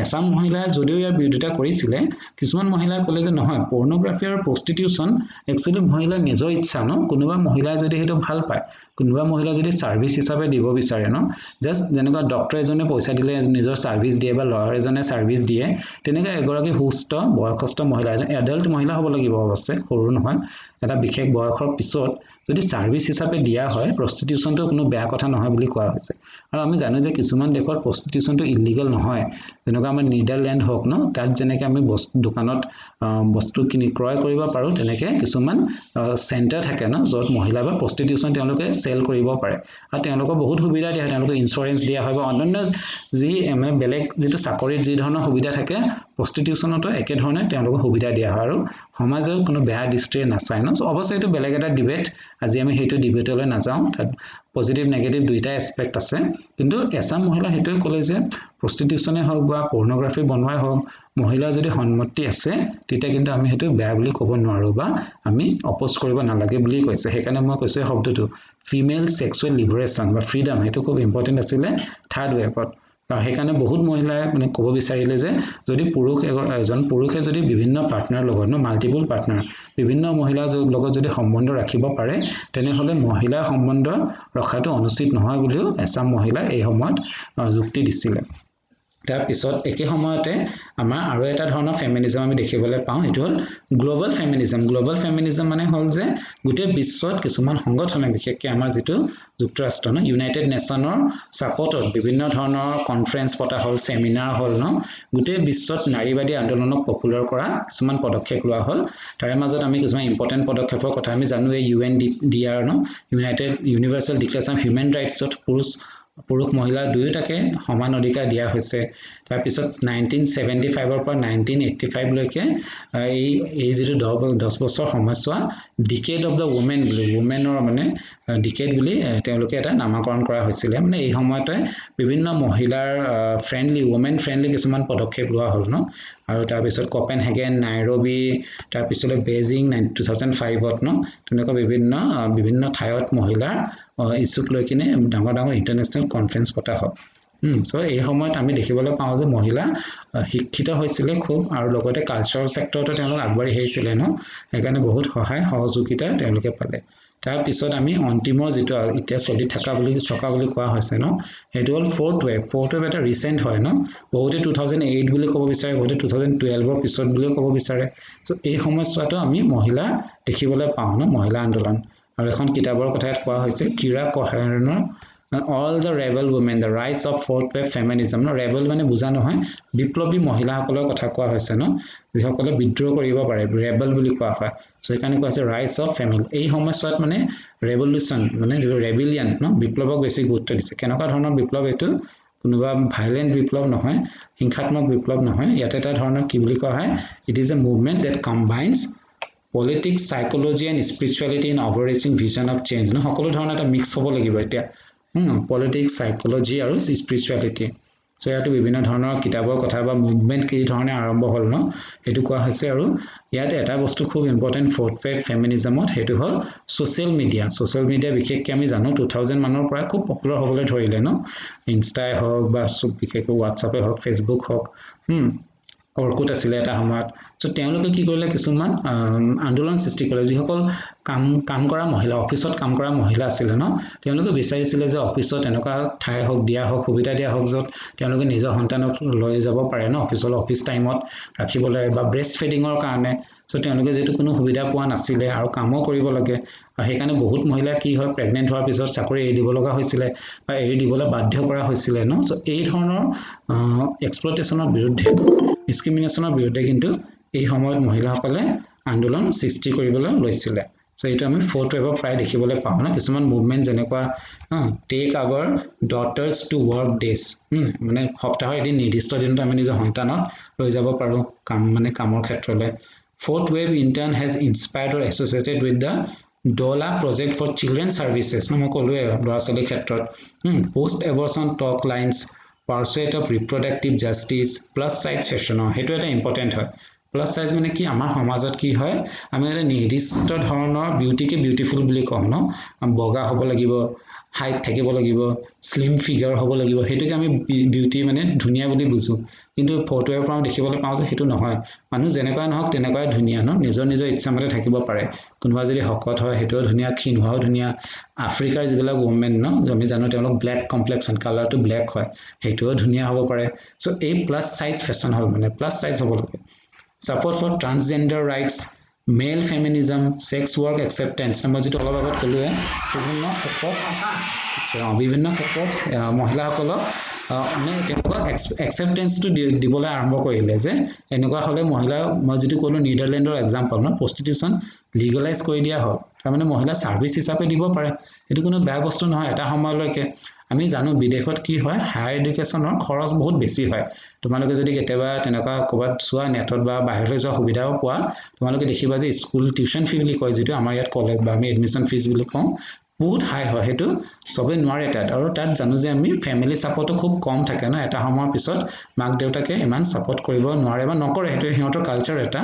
এছাম মহিলাই যদিও ইয়াৰ বিৰোধিতা কৰিছিলে কিছুমান মহিলাই ক'লে যে নহয় পৰ্নোগ্ৰাফি আৰু প্ৰস্টিটিউশন একচুয়ালি মহিলাৰ নিজৰ ইচ্ছা ন কোনোবা মহিলাই যদি হেতু ভাল পায় কোনোবা মহিলা যদি সাৰ্ভিস হিচাপে দিব বিচাৰে ন জাস্ট যেনেকুৱা ডক্টৰ এজনে পইচা দিলে নিজৰ সাৰ্ভিস দিয়ে বা লয়াৰ এজনে সাৰ্ভিস দিয়ে তেনেকৈ এগৰাকী সুস্থ বয়সস্থ মহিলা এডাল্ট মহিলা হ'ব লাগিব অৱশ্যে সৰু নহয় এটা বিশেষ বয়সৰ পিছত যদি সাৰ্ভিস হিচাপে দিয়া হয় প্ৰস্টিটিউশনটো কোনো বেয়া কথা নহয় বুলি কোৱা হৈছে আৰু আমি জানো যে কিছুমান দেশৰ প্ৰস্টিটিউশনটো ইলিগেল নহয় যেনেকৈ আমাৰ নিডাৰল্যান্ড হওক ন তাত যেনেকৈ আমি দোকানত বস্তু কিনি ক্ৰয় কৰিব পাৰো তেনেকৈ কিছুমান চেণ্টাৰ থাকে ন য'ত মহিলা বা প্ৰস্টিটিউশন তেওঁলোকে সেল কৰিব পাৰে আৰু তেওঁলোকক বহুত সুবিধা দিয়া হয় তেওঁলোকক ইনস্যুৰেন্স দিয়া হয় বা অন্যান্য যি মানে বেলেগ যেটো চাকৰিত যি ধৰণৰ সুবিধা থাকে প্ৰস্টিটিউশনতো একে ধৰণে তেওঁলোকক সুবিধা দিয়া হয় আৰু সমাজৰ কোনো বেয়া দৃষ্টিৰে নাচায় ন অৱশ্যে এইটো বেলেগ এটা ডিবেট আজি আমি হেতু ডিবেটলৈ নাযাওঁ তাত পজিটিভ নেগেটিভ দুইটা এসপেক্ট আছে কিন্তু এছাম মহিলা হেতুৱে ক'লে যে প্ৰস্টিটিউশনে হওক বা পৰ্নোগ্ৰাফি বনোৱাই হওক মহিলা যদি সন্মতি আছে তেতিয়া কিন্তু আমি হেতু বেয়া বুলি ক'ব নোৱাৰো বা আমি অপোজ কৰিব নালাগে বুলি কৈছে সেইকাৰণে মই কৈছো এই শব্দটো ফিমেল সেক্সুৱেল লিবাৰেশন বা ফ্ৰীডম হেতু খুব ইম্পৰ্টেন্ট আছিল থাৰ্ড ৱেপত সেইকাৰণে বহুত মহিলাই মানে ক'ব বিচাৰিলে যে যদি এজন পুৰুষে যদি বিভিন্ন পাৰ্টনাৰ লগত মাল্টিপল পাৰ্টনাৰ বিভিন্ন মহিলাৰ লগত যদি সম্বন্ধ ৰাখিব পাৰে তেনেহলে মহিলাৰ সম্বন্ধ ৰখাটো অনুচিত নহয় বুলিও এছাম মহিলাই এই সময়ত যুক্তি দিছিলে তাৰ পিছত একে সময়তে আমাৰ আৰু এটা ধৰণৰ ফেমিনিজম আমি দেখিবলৈ পাওঁ এটো হল গ্লোবাল ফেমিনিজম মানে হল যে গোটেই বিশ্বত কিছুমান সংগঠনে বিশেষকৈ আমাৰ যেটো যুক্তৰাষ্ট্ৰ ইউনাইটেড নেশ্যনৰ সাপোৰ্টত বিভিন্ন ধৰণৰ কনফাৰেন্স পতা হল সেমিনাৰ হল গোটেই বিশ্বত নাৰীবাদী আন্দোলনক পপুলাৰ কৰা কিছুমান পদক্ষেপ লোৱা হল তাৰে মাজত আমি কিছুমান ইম্পৰ্টেন্ট পদক্ষেপৰ কথা আমি জানো এই UNDR united universal declaration of human ৰাইটছত পুৰুষ মহিলা দুয়োটাকে সমান অধিকাৰ দিয়া হৈছে তাৰ পিছত 1975 ৰ পৰা 1985 লৈকে এই যেটো 10 বছৰ সময়ছোৱা ডিকেড অফ দা ওমেন বুলি ওমেনৰ মানে ডিকেড বুলি তেওঁলোকে এটা নামকৰণ কৰা হৈছিল মানে এই সময়তে বিভিন্ন মহিলাৰ ফ্ৰেন্ডলি ওমেন ফ্ৰেন্ডলি কিছুমান পদক্ষেপ লোৱা হল আৰু তাৰ পিছত কোপেনহেগেন নাইৰোবি তাৰ পিছত বেজিং 2005 ত তেনেকুৱা বিভিন্ন ঠাইত মহিলাৰ ইছ্যুক লৈ কিনে ডাঙৰ ইন্টাৰনেশ্যনেল কনফাৰেন্স পতা হয় সো এই সময়ত আমি দেখিবলৈ পাওঁ যে মহিলা শিক্ষিত হৈছিল খুব আৰু লগতে কালচাৰেল সেক্টৰতে তেওঁলোক আগবাঢ়ি আহিছিল সেইকাৰণে বহুত সহায় সহযোগিতা তেওঁলোকে পালে তাৰ পিছত আমি অন্তিমৰ যেটো এতিয়া চলি থকা বুলি কোৱা হৈছে সেইটো হল ফৰ্থ ৱেভ এটা ৰিসেন্ট হয় বহুতে 2008 বুলি ক'ব বিচাৰে বহুতে 2012 ৰ পিছত বুলি ক'ব বিচাৰে সো এই সময়ছোৱাটো আমি মহিলা দেখিবলৈ পাওঁ মহিলা আন্দোলন আৰু এখন কিতাপৰ কথা কোৱা হৈছে কিৰা কোহেনৰ all the rebel women the rise of fourth wave feminism rebel মানে বুজা নহয় বিপ্লবী মহিলাসকলৰ কথা কোৱা হৈছে যিসকলে বিদ্ৰোহ কৰিব পাৰে rebel বুলি কোৱা হয় সো এখানে কোৱা আছে rise of family এই সময়ছোৱাত মানে revolution মানে যে rebellion বিপ্লৱক বেছি গুৰুত্ব দিছে কেনেকুৱা ধৰণৰ বিপ্লৱ এটো কোনোবা ভাইলেন্ট বিপ্লৱ নহয় হিংসাত্মক বিপ্লৱ নহয় ইয়াতে এটা ধৰণৰ কি বুলি কোৱা হয় it is a movement that combines politics psychology and spirituality in overarching vision of change সকলো ধৰণৰ এটা মিক্স হ'ব লাগিব এতিয়া politics psychology আৰু spirituality সো ইয়াতে বিভিন্ন ধৰণৰ কিতাপৰ কথা বা মুভমেন্ট কি ধৰণে আৰম্ভ হ'ল এটো কোৱা হৈছে আৰু ইয়াতে এটা বস্তু খুব ইম্পৰ্টেন্ট ফৰ্থ ৱেভ ফেমিনিজমত হেতু হ'ল সোশ্যাল মিডিয়া বিশেষকৈ আমি জানো 2000 মানৰ পৰা খুব পপুলাৰ হ'বলৈ ধৰিলে ইনষ্টাই হওক বা বিশেষকৈ WhatsApp হওক Facebook হওক অৰ্কুট আছিলে এটা সময়ত সো তেওঁলোকে কি কৰিলে কিছুমান আন্দোলন সৃষ্টি কৰিলে যিসকল কাম কৰা মহিলা অফিসত কাম কৰা মহিলা আছিল তেওঁলোকে বিচাৰিছিলে যে অফিসত এনেকুৱা ঠাই হওক দিয়া হওক সুবিধা দিয়া হওক যত তেওঁলোকে নিজৰ সন্তানক লৈ যাব পাৰে অফিস টাইমত ৰাখিবলৈ বা ব্ৰেষ্ট ফিডিংৰ কাৰণে সো তেওঁলোকে যেটো কোনো সুবিধা পোৱা নাছিলে আৰু কামো কৰিব লাগে আৰু সেইকাৰণে বহুত মহিলা কি হয় প্ৰেগনেন্ট হোৱাৰ পিছত চাকৰি এৰি দিব লগা হৈছিল বা এৰি দিবলৈ বাধ্য কৰা হৈছিল সো এই ধৰণৰ এক্সপ্লইটেশনৰ বিৰুদ্ধে ডিসক্ৰিমিনেশনৰ বিৰুদ্ধে কিন্তু এই সময়ত মহিলাসকলে আন্দোলন সৃষ্টি কৰিবলৈ লৈছিল সো এইটো আমি ফৰ্থ ৱেভৰ প্ৰায় দেখিবলৈ পাওঁ কিছুমান মুভমেন্ট যেনেকুৱা take our daughters to work days মানে সপ্তাহৰ এদিন নিৰ্দিষ্ট দিনত আমি নিজৰ সন্তানক লৈ যাব পাৰো কামৰ ক্ষেত্ৰলৈ fourth wave in turn has inspired or associated with the DOLA project for children services মই ক'লোৱে ল'ৰা-ছোৱালীৰ ক্ষেত্ৰত post abortion talk lines pursuit of reproductive justice plus size fashion হেতু এটা ইম্পৰ্টেন্ট হয় প্লাস সাইজ মানে কি আমাৰ সমাজত কি হয় আমি এটা নিৰ্দিষ্ট ধৰণৰ বিউটিকে বিউটিফুল বুলি কওঁ বগা হ'ব লাগিব হাইট থাকিব লাগিব স্লিম ফিগাৰ হ'ব লাগিব হেতুকে আমি বিউটি মানে ধুনিয়া বুলি বুজো কিন্তু ফটোৰ পৰা দেখিবলৈ পাওঁ যে হেতু নহয় মানুহ যেনেকুৱা নহওক তেনেকুৱাই ধুনিয়া নিজৰ ইচ্ছামতে থাকিব পাৰে কোনোবা যদি হকত হয় হেতু ধুনিয়া ক্ষীণ হোৱাও ধুনিয়া আফ্ৰিকাৰ যিবিলাক ওমেন আমি জানো তেওঁলোক ব্ল্যাক কমপ্লেক্সন কালাৰটো ব্ল্যাক হয় হেতুও ধুনিয়া হ'ব পাৰে সো এই প্লাস সাইজ ফেশ্বন হ'ল মানে প্লাস সাইজ হ'ব লাগে support for transgender rights male feminism sex work acceptance মই যেটো অলপ আগত ক'লোৱে বিভিন্ন ক্ষেত্ৰত মহিলাসকলক মানে তেওঁলোকৰ acceptance-টো দিবলৈ আৰম্ভ কৰিলে যে এনেকুৱা হলে মহিলা মই যেটো ক'লো নিউজিলেণ্ডৰ এক্সাম্পল prostitution legalize কৰি দিয়া হ'ল তাৰমানে মহিলা সাৰ্ভিস হিচাপে দিব পাৰে এটো কোনো বেয়া বস্তু নহয় এটা সময়লৈকে আমি জানো বিদেশত কি হয় হায়াৰ এডুকেশ্যনৰ খৰচ বহুত বেছি হয় তোমালোকে যদি কেতিয়াবা তেনেকুৱা ক'বাত চোৱা নেটত বা বাহিৰলৈ যোৱা সুবিধাও পোৱা তোমালোকে দেখিবা যে স্কুল টিউশন ফি বুলি কয় যেটো আমাৰ ইয়াত কলেজ বা আমি এডমিশন ফিজ বুলি কওঁ বহুত হাই হয় হেতু সবে নোৱাৰে আৰু তাত জানো যে আমি ফ্যামিলি সাপোৰ্টও খুব কম থাকে এটা সময়ৰ পিছত মাক দেউতাকে ইমান সাপোৰ্ট কৰিব নোৱাৰে বা নকৰে হেতু সিহঁতৰ কালচাৰ এটা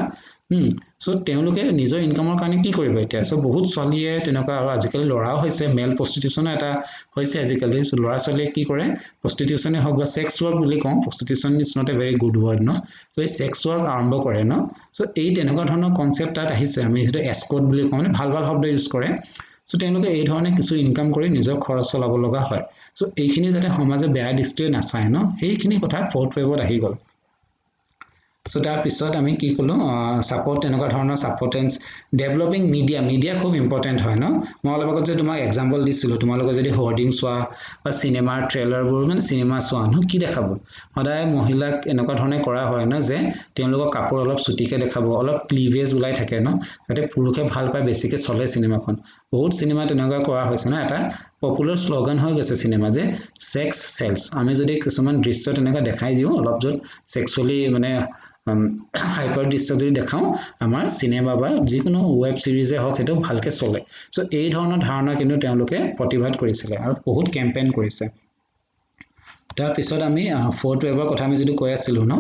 সো তেওঁলোকে নিজৰ ইনকামৰ কাৰণে কি কৰিব এতিয়া সো বহুত ছোৱালীয়ে তেনেকুৱা আৰু আজিকালি ল'ৰাও হৈছে মেল প্ৰস্টিটিউচন এটা হৈছে আজিকালি সো ল'ৰা ছোৱালীয়ে কি কৰে প্ৰস্টিটিউচনে হওক বা সেক্স ৱৰ্ক বুলি কওঁ prostitution is not a very good word ন সো এই সেক্স ৱৰ্ক আৰম্ভ কৰে ন সো এই তেনেকুৱা ধৰণৰ কনসেপ্ট তাত আহিছে আমি যেটো এস্কৰ্ট বুলি কওঁ মানে ভাল ভাল শব্দ ইউজ কৰে সো তেওঁলোকে এই ধৰণে কিছু ইনকাম কৰি নিজৰ খৰচ চলাব লগা হয় সো এইখিনি যাতে সমাজে বেয়া দৃষ্টিৰে নাচায় ন সেইখিনি কথা ফৰ্থ ৱেভত আহি গ'ল সো তাৰ পিছত আমি কি কলো সাপোৰ্ট তেনেকুৱা ধৰণৰ সাপোৰ্টেন্স ডেভেলপিং মিডিয়া খুব ইম্পৰ্টেন্ট হয় ন মই অলপ আগত যে তোমাক এক্সাম্পল দিছিলো তোমালোকে যদি হোৰ্ডিং চোৱা বা সিনেমাৰ ট্ৰেইলাৰবোৰ মানে সিনেমা চোৱা ন কি দেখাব সদায় মহিলাক এনেকুৱা ধৰণে কৰা হয় ন যে তেওঁলোকৰ কাপোৰ অলপ চুটিকে দেখাব অলপ ক্লিভেজ ওলাই থাকে ন যাতে পুৰুষে ভাল পায় বেছিকে চলে সিনেমাখন বহুত সিনেমা তেনেকুৱা কৰা হৈছে না এটা পপুলাৰ স্লোগান হৈ গৈছে সিনেমা যে সেক্স সেলস আমি যদি কিছুমান দৃশ্য তেনেকুৱা দেখাই দিও অলপ যত সেক্সুয়ালি মানে হাইপাৰ দৃশ্য যদি দেখাও আমাৰ সিনেমা বা যিকোনো ওয়েব সিৰিজে হওক হেতু ভালকে চলে সো এই ধৰণৰ ধাৰণা কিন্তু তেওঁলোকে প্ৰতিবাদ কৰিছিল আৰু বহুত কেম্পেইন কৰিছে তাৰ পিছত আমি ফৰ্থ ৱেভৰ কথা আমি যদি কৈ আছিলো ন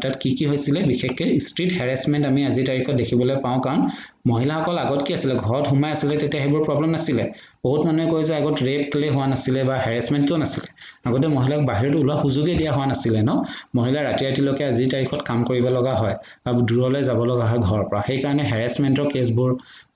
তাত কি হৈছিল বিশেষকৈ ষ্ট্ৰীট হ্যাৰাসমেন্ট আমি আজি তাৰিখত দেখিবলৈ পাওঁ কাৰণ মহিলাসকল আগত কি আছিল ঘৰত সোমাই আছিল তেতিয়া হেবোৰ প্ৰবলেম নাছিল বহুত মানুহে কয় যে আগত ৰেপ কেলে হোৱা নাছিল বা হ্যাৰাসমেন্ট কিয় নাছিল আগতে মহিলাক বাহিৰত ওলোৱা সুযোগে দিয়া হোৱা নাছিল ন মহিলা ৰাতি ৰাতিলৈকে আজি তাৰিখত কাম কৰিব লগা হয় আৰু দূৰলৈ যাব লগা হয় ঘৰৰ পৰা সেই কাৰণে হ্যাৰাসমেন্টৰ কেছবোৰ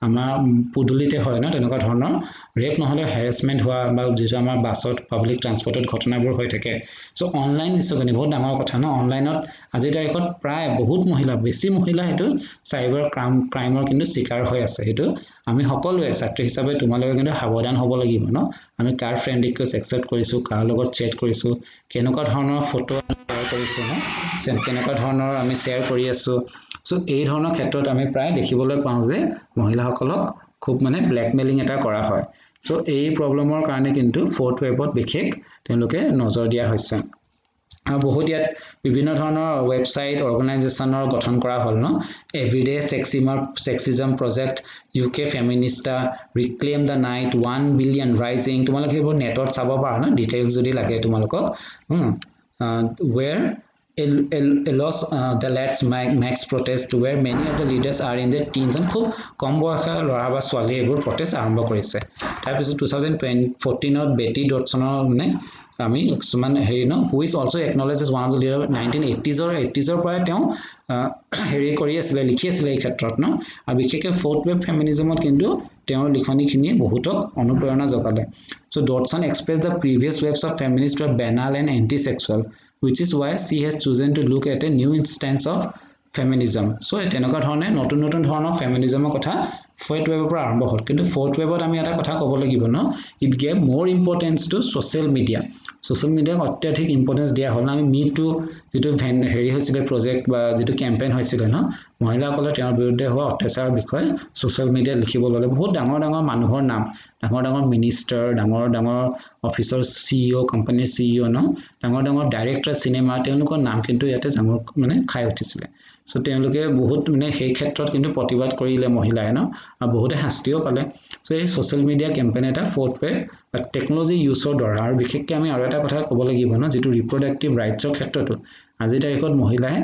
আমাৰ পুদুলিতে হয় ন তেনেকুৱা ধৰণৰ ৰেপ নহলে হ্যাৰাসমেন্ট হোৱা বা যেটো আমাৰ বাছত পাব্লিক ট্ৰান্সপৰ্টত ঘটনাবোৰ হৈ থাকে সো অনলাইন নিশ্চয়কৈ বহুত ডাঙৰ কথা ন অনলাইনত আজি তাৰিখত প্ৰায় বহুত মহিলা বেছি মহিলা হেতু সাইবাৰ ক্ৰাইমৰ কিন্তু শিকাৰ হৈ আছে হেতু আমি সকলোৱে ছাত্ৰী হিচাপে তোমালোকে কিন্তু সাৱধান হ'ব লাগিব ন আমি কাৰ ফ্ৰেন্ড ৰিকুৱেষ্ট একচেপ্ট কৰিছো কাৰ লগত চেট কৰিছো কেনেকুৱা ধৰণৰ ফটো শ্বেয়াৰ কৰিছো ন কেনেকুৱা ধৰণৰ আমি শ্বেয়াৰ কৰি আছো সো এই ধৰণৰ ক্ষেত্ৰত আমি প্ৰায় দেখিবলৈ পাওঁ যে মহিলাসকলক খুব মানে ব্ল্যাকমেইলিং এটা কৰা হয় সো এই প্ৰবলেমৰ কাৰণে কিন্তু ফৰ্থ ৱেভত বিশেষ তেওঁলোকে নজৰ দিয়া হৈছে আৰু বহুত ইয়াত বিভিন্ন ধৰণৰ ওয়েবসাইট অৰ্গানাইজেচনৰ গঠন কৰা হ'ল ন এভৰিডে সেক্সিজম প্ৰজেক্ট ইউকে ফেমিনিস্টা ৰিক্লেম দা নাইট 1 বিলিয়ন ৰাইজিং তোমালোকে এইবোৰ নেটত চাব পাৰা ন ডিটেইলছ যদি লাগে তোমালোকক where the let's max protest where many of the leaders are in their teens and খুব কম বয়সৰ ল'ৰা বা ছোৱালী এইবোৰ প্ৰটেষ্ট আৰম্ভ কৰিছে তাৰ পিছত 2014 ত বেটি ডটছনৰ মানে আমি কিছুমান হেৰি ন who is also acknowledged as one of the leader 1980s পৰা তেওঁ হেৰি কৰি আছিল লিখি আছিল এই ক্ষেত্ৰত ন আৰু বিশেষকৈ ফৰ্থ ৱেভ ফেমিনিজমত কিন্তু তেওঁৰ লিখনিখিনি বহুতক অনুপ্ৰেৰণা যোগালে so Dodson expressed the previous waves of feminists were banal and anti-sexual which is why she has chosen to look at a new instance of feminism so তেনেকুৱা ধৰণে নতুন ধৰণৰ ফেমিনিজমৰ কথা ফৰ্থ ৱেভৰ পৰা আৰম্ভ হ'ল কিন্তু ফৰ্থ ৱেভত আমি এটা কথা ক'ব লাগিব ন it gave more importance to social media অত্যাধিক ইম্পৰ্টেন্স দিয়া হ'ল আমি মি টু যেটো হেৰি হৈছিল প্ৰজেক্ট বা যেটো কেম্পেইন হৈছিল ন মহিলাসকলে তেওঁৰ বিৰুদ্ধে হোৱা অত্যাচাৰৰ বিষয়ে সোশ্যাল মিডিয়াত লিখিব ল'লে বহুত ডাঙৰ মানুহৰ নাম ডাঙৰ মিনিষ্টাৰ ডাঙৰ অফিচাৰ সিইও কোম্পানীৰ সিইও ন ডাঙৰ ডাইৰেক্টৰ সিনেমা তেওঁলোকৰ নাম কিন্তু ইয়াতে জাঙৰ মানে খাই উঠিছিল সো তেওঁলোকে বহুত মানে সেই ক্ষেত্ৰত কিন্তু প্ৰতিবাদ কৰিলে মহিলাই ন আৰু বহুতে শাস্তিও পালে সো এই সোশ্যাল মিডিয়া কেম্পেইন এটা ফৰ্থ ৱে টেকনলজি ইউজৰ দ্বাৰা আৰু বিশেষকৈ আমি আৰু এটা কথা ক'ব লাগিব ন যেটো ৰিপ্ৰডাক্টিভ ৰাইটছৰ ক্ষেত্ৰতো আজি তাৰিখত মহিলাই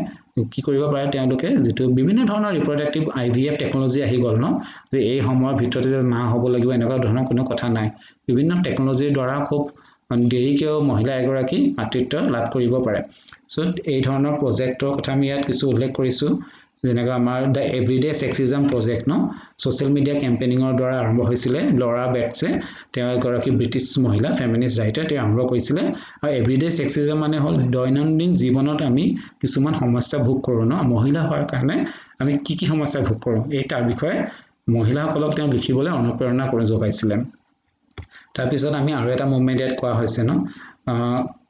কি কৰিব পাৰে তেওঁলোকে যেটো বিভিন্ন ধৰণৰ ৰিপ্ৰডাক্টিভ IVF টেকনলজি আহি গ'ল ন যে এই সময়ৰ ভিতৰতে যে মা হ'ব লাগিব এনেকুৱা ধৰণৰ কোনো কথা নাই বিভিন্ন টেকনলজিৰ দ্বাৰা খুব দেৰিকেও মহিলা এগৰাকী মাতৃত্ব লাভ কৰিব পাৰে সো এই ধৰণৰ প্ৰজেক্টৰ কথা আমি ইয়াত কিছু উল্লেখ কৰিছো যেনেকৈ আমাৰ দা এভৰিডে সেক্সিজম প্ৰজেক্ট ন সোশ্যাল মিডিয়া কেম্পেইনিংৰ দ্বাৰা আৰম্ভ হৈছিল লৰা বেটছে তেওঁ এগৰাকী ব্ৰিটিছ মহিলা ফেমিনিষ্ট ৰাইটাৰ তেওঁ আৰম্ভ কৰিছিল আৰু এভৰিডে সেক্সিজম মানে হ'ল দৈনন্দিন জীৱনত আমি কিছুমান সমস্যা ভোগ কৰো ন মহিলা হোৱাৰ কাৰণে আমি কি সমস্যা ভোগ কৰো এই তাৰ বিষয়ে মহিলাসকলক তেওঁ লিখিবলৈ অনুপ্ৰেৰণা যোগাইছিল তাৰ পিছত আমি আৰু এটা মুভমেন্ট ইয়াত কোৱা হৈছে ন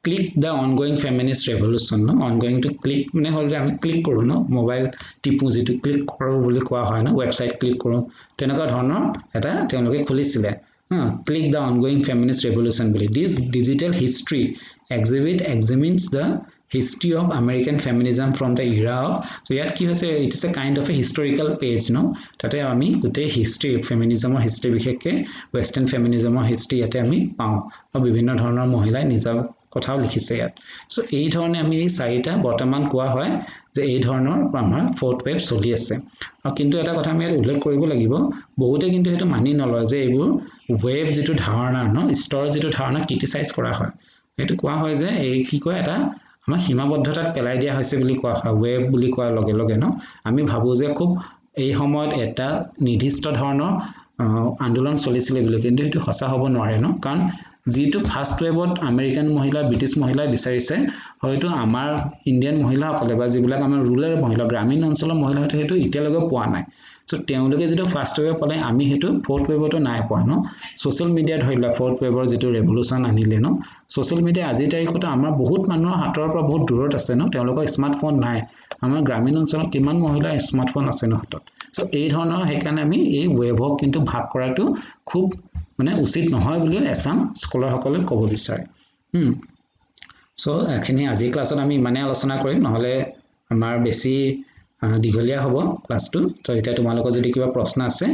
click the ongoing feminist revolution no ongoing to click মানে হল যে আমি ক্লিক কৰো ন মোবাইল টিপু যেটো ক্লিক কৰো বুলি কোৱা হয় ন ওয়েবসাইট ক্লিক কৰো তেনেকুৱা ধৰণৰ এটা তেওঁলোকে খুলিছিলে click the ongoing feminist revolution বুলি this digital history exhibit examines the history of American feminism from the era of so ইয়াত কি হৈছে it is a kind of a historical page no তাতে আমি গোটেই হিষ্ট্ৰী ফেমিনিজমৰ হিষ্ট্ৰী বিশেষকৈ ওয়েস্টাৰ্ণ ফেমিনিজমৰ history ইয়াতে আমি পাওঁ আৰু বিভিন্ন ধৰণৰ মহিলাই নিজৰ কথাও লিখিছে ইয়াত সো এই ধৰণে আমি এই চাৰিটা বৰ্তমান কোৱা হয় যে এই ধৰণৰ আমাৰ ফৰ্থ ৱেভ চলি আছে আৰু কিন্তু এটা কথা আমি উল্লেখ কৰিব লাগিব বহুতে কিন্তু সেইটো মানি নলয় যে এইবোৰ ৱেভ যিটো ধাৰণা ন ষ্টৰ যিটো ধাৰণা ক্ৰিটিসাইজ কৰা হয় সেইটো কোৱা হয় যে এই কি কয় এটা আমাৰ সীমাবদ্ধতাত পেলাই দিয়া হৈছে বুলি কোৱা হয় ৱেভ বুলি কোৱাৰ লগে লগে ন আমি ভাবো যে খুব এই সময়ত এটা নিৰ্দিষ্ট ধৰণৰ আন্দোলন চলিছিল বুলি কিন্তু সেইটো সঁচা হ'ব নোৱাৰে ন কাৰণ যিটো ফাৰ্ষ্ট ৱেভত আমেৰিকান মহিলা ব্ৰিটিছ মহিলাই বিচাৰিছে হয়তো আমাৰ ইণ্ডিয়ান মহিলাসকলে বা যিবিলাক আমাৰ ৰুৰাল মহিলা গ্ৰামীণ অঞ্চলৰ মহিলাহঁতে সেইটো এতিয়ালৈকে পোৱা নাই সো তেওঁলোকে যেটো ফাৰ্ষ্ট ৱেভ পালে আমি সেইটো ফৰ্থ ৱেভতো নাই পোৱা ন সোশ্যাল মিডিয়া ধৰিলা ফৰ্থ ৱেভৰ যেটো ৰেভলিউচন আনিলে ন সোশ্যাল মিডিয়া আজি তাৰিখতো আমাৰ বহুত মানুহৰ হাতৰ পৰা বহুত দূৰত আছে ন তেওঁলোকৰ স্মাৰ্টফোন নাই আমাৰ গ্ৰামীণ অঞ্চলত কিমান মহিলাৰ স্মাৰ্টফোন আছে ন হাতত সো এই ধৰণৰ হেকাৰণে আমি এই ৱেভক কিন্তু ভাগ কৰাটো খুব মানে উচিত নহয় বুলি এছাম স্কলাৰসকলে ক'ব বিচাৰে সো এখিনি আজি ক্লাছত আমি মানে আলোচনা কৰিম নহলে আমাৰ বেছি দীঘলীয়া হ'ব ক্লাছটো তো এতিয়া তোমালোকৰ যদি কিবা প্ৰশ্ন আছে